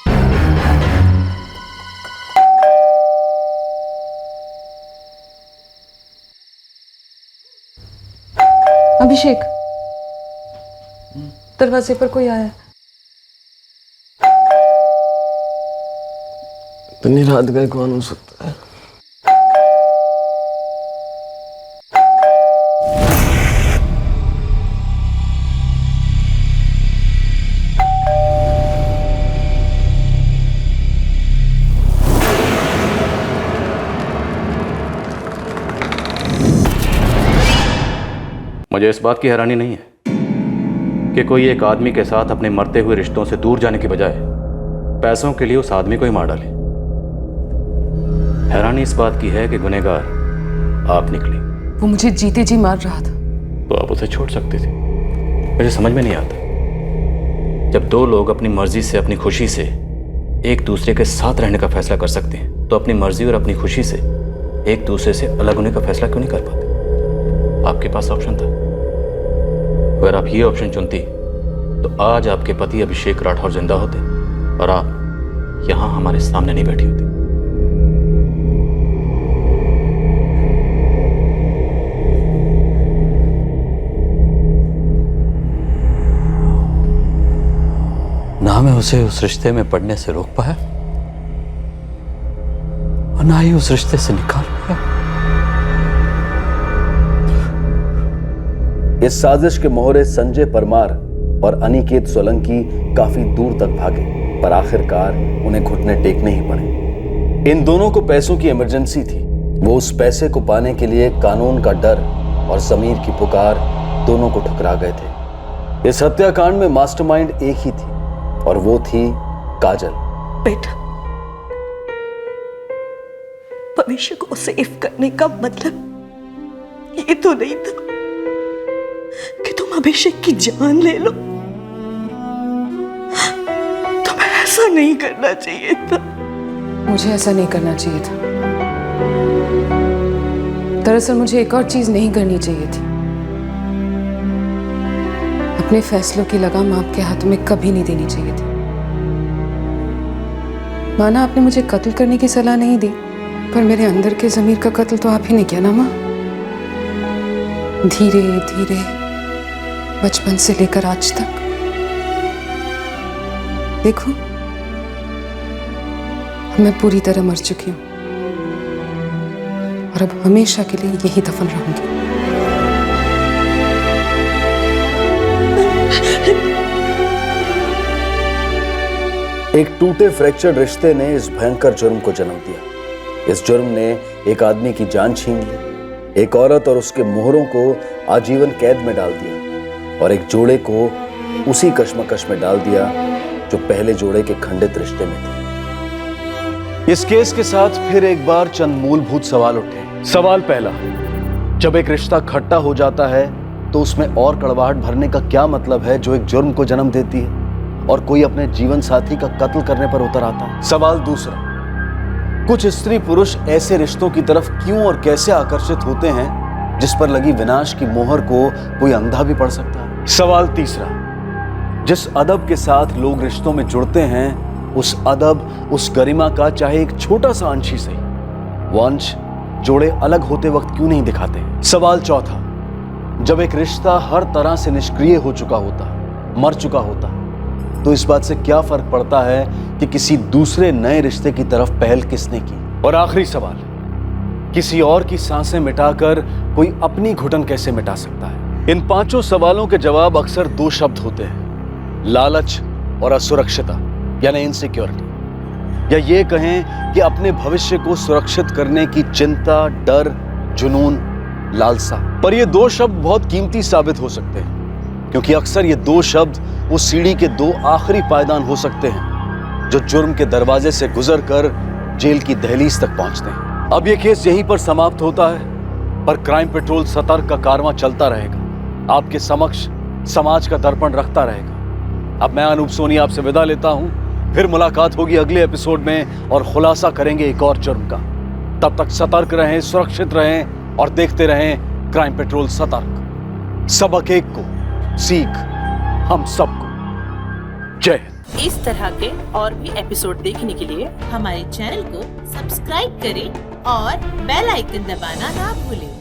अभिषेक, दरवाजे पर कोई आया है। इतनी रात गए कौन हो सकता है? मुझे इस बात की हैरानी नहीं है कि कोई एक आदमी के साथ अपने मरते हुए रिश्तों से दूर जाने के बजाय पैसों के लिए उस आदमी को ही मार डाले। हैरानी इस बात की है कि गुनहगार आप निकली। वो मुझे जीते जी मार रहा था। तो आप उसे छोड़ सकते थे। मुझे समझ में नहीं आता, जब दो लोग अपनी मर्जी से, अपनी खुशी से एक दूसरे के साथ रहने का फैसला कर सकते हैं, तो अपनी मर्जी और अपनी खुशी से एक दूसरे से अलग होने का फैसला क्यों नहीं कर पाते? आपके पास ऑप्शन था। अगर आप ये ऑप्शन चुनती तो आज आपके पति अभिषेक राठौर जिंदा होते और आप यहां हमारे सामने नहीं बैठी होती। ना मैं उसे उस रिश्ते में पड़ने से रोक पाया और ना ही उस रिश्ते से निकाल पाया। इस साजिश के मोहरे संजय परमार और अनिकेत सोलंकी काफी दूर तक भागे, पर आखिरकार उन्हें घुटने टेकने ही पड़े। इन दोनों को पैसों की इमरजेंसी थी। वो उस पैसे को पाने के लिए कानून का डर और ज़मीर की पुकार दोनों को ठुकरा गए थे। इस हत्याकांड में मास्टरमाइंड एक ही थी और वो थी काजल। बेटा, भविष्य को सेव करने का मतलब ये तो नहीं था कि तुम अभिषेक की जान ले लो। तुम्हें ऐसा नहीं करना चाहिए था। मुझे ऐसा नहीं करना चाहिए था। दरअसल मुझे एक और चीज नहीं करनी चाहिए थी। अपने फैसलों की लगाम आपके हाथों में कभी नहीं देनी चाहिए थी। माना आपने मुझे कत्ल करने की सलाह नहीं दी, पर मेरे अंदर के ज़मीर का कत्ल तो आप ही ने किया ना माँ। धीरे धीरे बचपन से लेकर आज तक देखो, मैं पूरी तरह मर चुकी हूं और अब हमेशा के लिए यही दफन रहूंगी। एक टूटे फ्रैक्चर्ड रिश्ते ने इस भयंकर जुर्म को जन्म दिया। इस जुर्म ने एक आदमी की जान छीन ली, एक औरत और उसके मोहरों को आजीवन कैद में डाल दिया और एक जोड़े को उसी कश्मकश में डाल दिया जो पहले जोड़े के खंडित रिश्ते में थे। इस केस के साथ फिर एक बार चंद मूलभूत सवाल उठे। सवाल पहला, जब एक रिश्ता खट्टा हो जाता है तो उसमें और कड़वाहट भरने का क्या मतलब है जो एक जुर्म को जन्म देती है और कोई अपने जीवन साथी का कत्ल करने पर उतर आता है। सवाल दूसरा, कुछ स्त्री पुरुष ऐसे रिश्तों की तरफ क्यों और कैसे आकर्षित होते हैं जिस पर लगी विनाश की मोहर को कोई अंधा भी पढ़ सकता है। सवाल तीसरा, जिस अदब के साथ लोग रिश्तों में जुड़ते हैं, उस अदब, उस गरिमा का चाहे एक छोटा सा अंश ही सही, वो अंश जोड़े अलग होते वक्त क्यों नहीं दिखाते? सवाल चौथा, जब एक रिश्ता हर तरह से निष्क्रिय हो चुका होता, मर चुका होता, तो इस बात से क्या फर्क पड़ता है कि किसी दूसरे नए रिश्ते की तरफ पहल किसने की? और आखिरी सवाल, किसी और की सांसें मिटाकर कोई अपनी घुटन कैसे मिटा सकता है? इन पांचों सवालों के जवाब अक्सर दो शब्द होते हैं, लालच और असुरक्षिता यानी इनसिक्योरिटी, या ये कहें कि अपने भविष्य को सुरक्षित करने की चिंता, डर, जुनून, लालसा। पर ये दो शब्द बहुत कीमती साबित हो सकते हैं, क्योंकि अक्सर ये दो शब्द उस सीढ़ी के दो आखिरी पायदान हो सकते हैं जो जुर्म के दरवाजे से गुजरकर जेल की दहलीज तक पहुंचते हैं। अब ये केस यहीं पर समाप्त होता है, पर क्राइम पेट्रोल सतर्क का कारवां चलता रहेगा, आपके समक्ष समाज का दर्पण रखता रहेगा। अब मैं अनूप सोनी आपसे विदा लेता हूं, फिर मुलाकात होगी अगले एपिसोड में और खुलासा करेंगे एक और जुर्म का। तब तक सतर्क रहें, सुरक्षित रहें और देखते रहें क्राइम पेट्रोल सतर्क। सबक एक को, सीख हम सबको। जय हिंद। इस तरह के और भी एपिसोड देखने के लिए हमारे चैनल को सब्सक्राइब करें और बेल आइकन दबाना ना भूलें।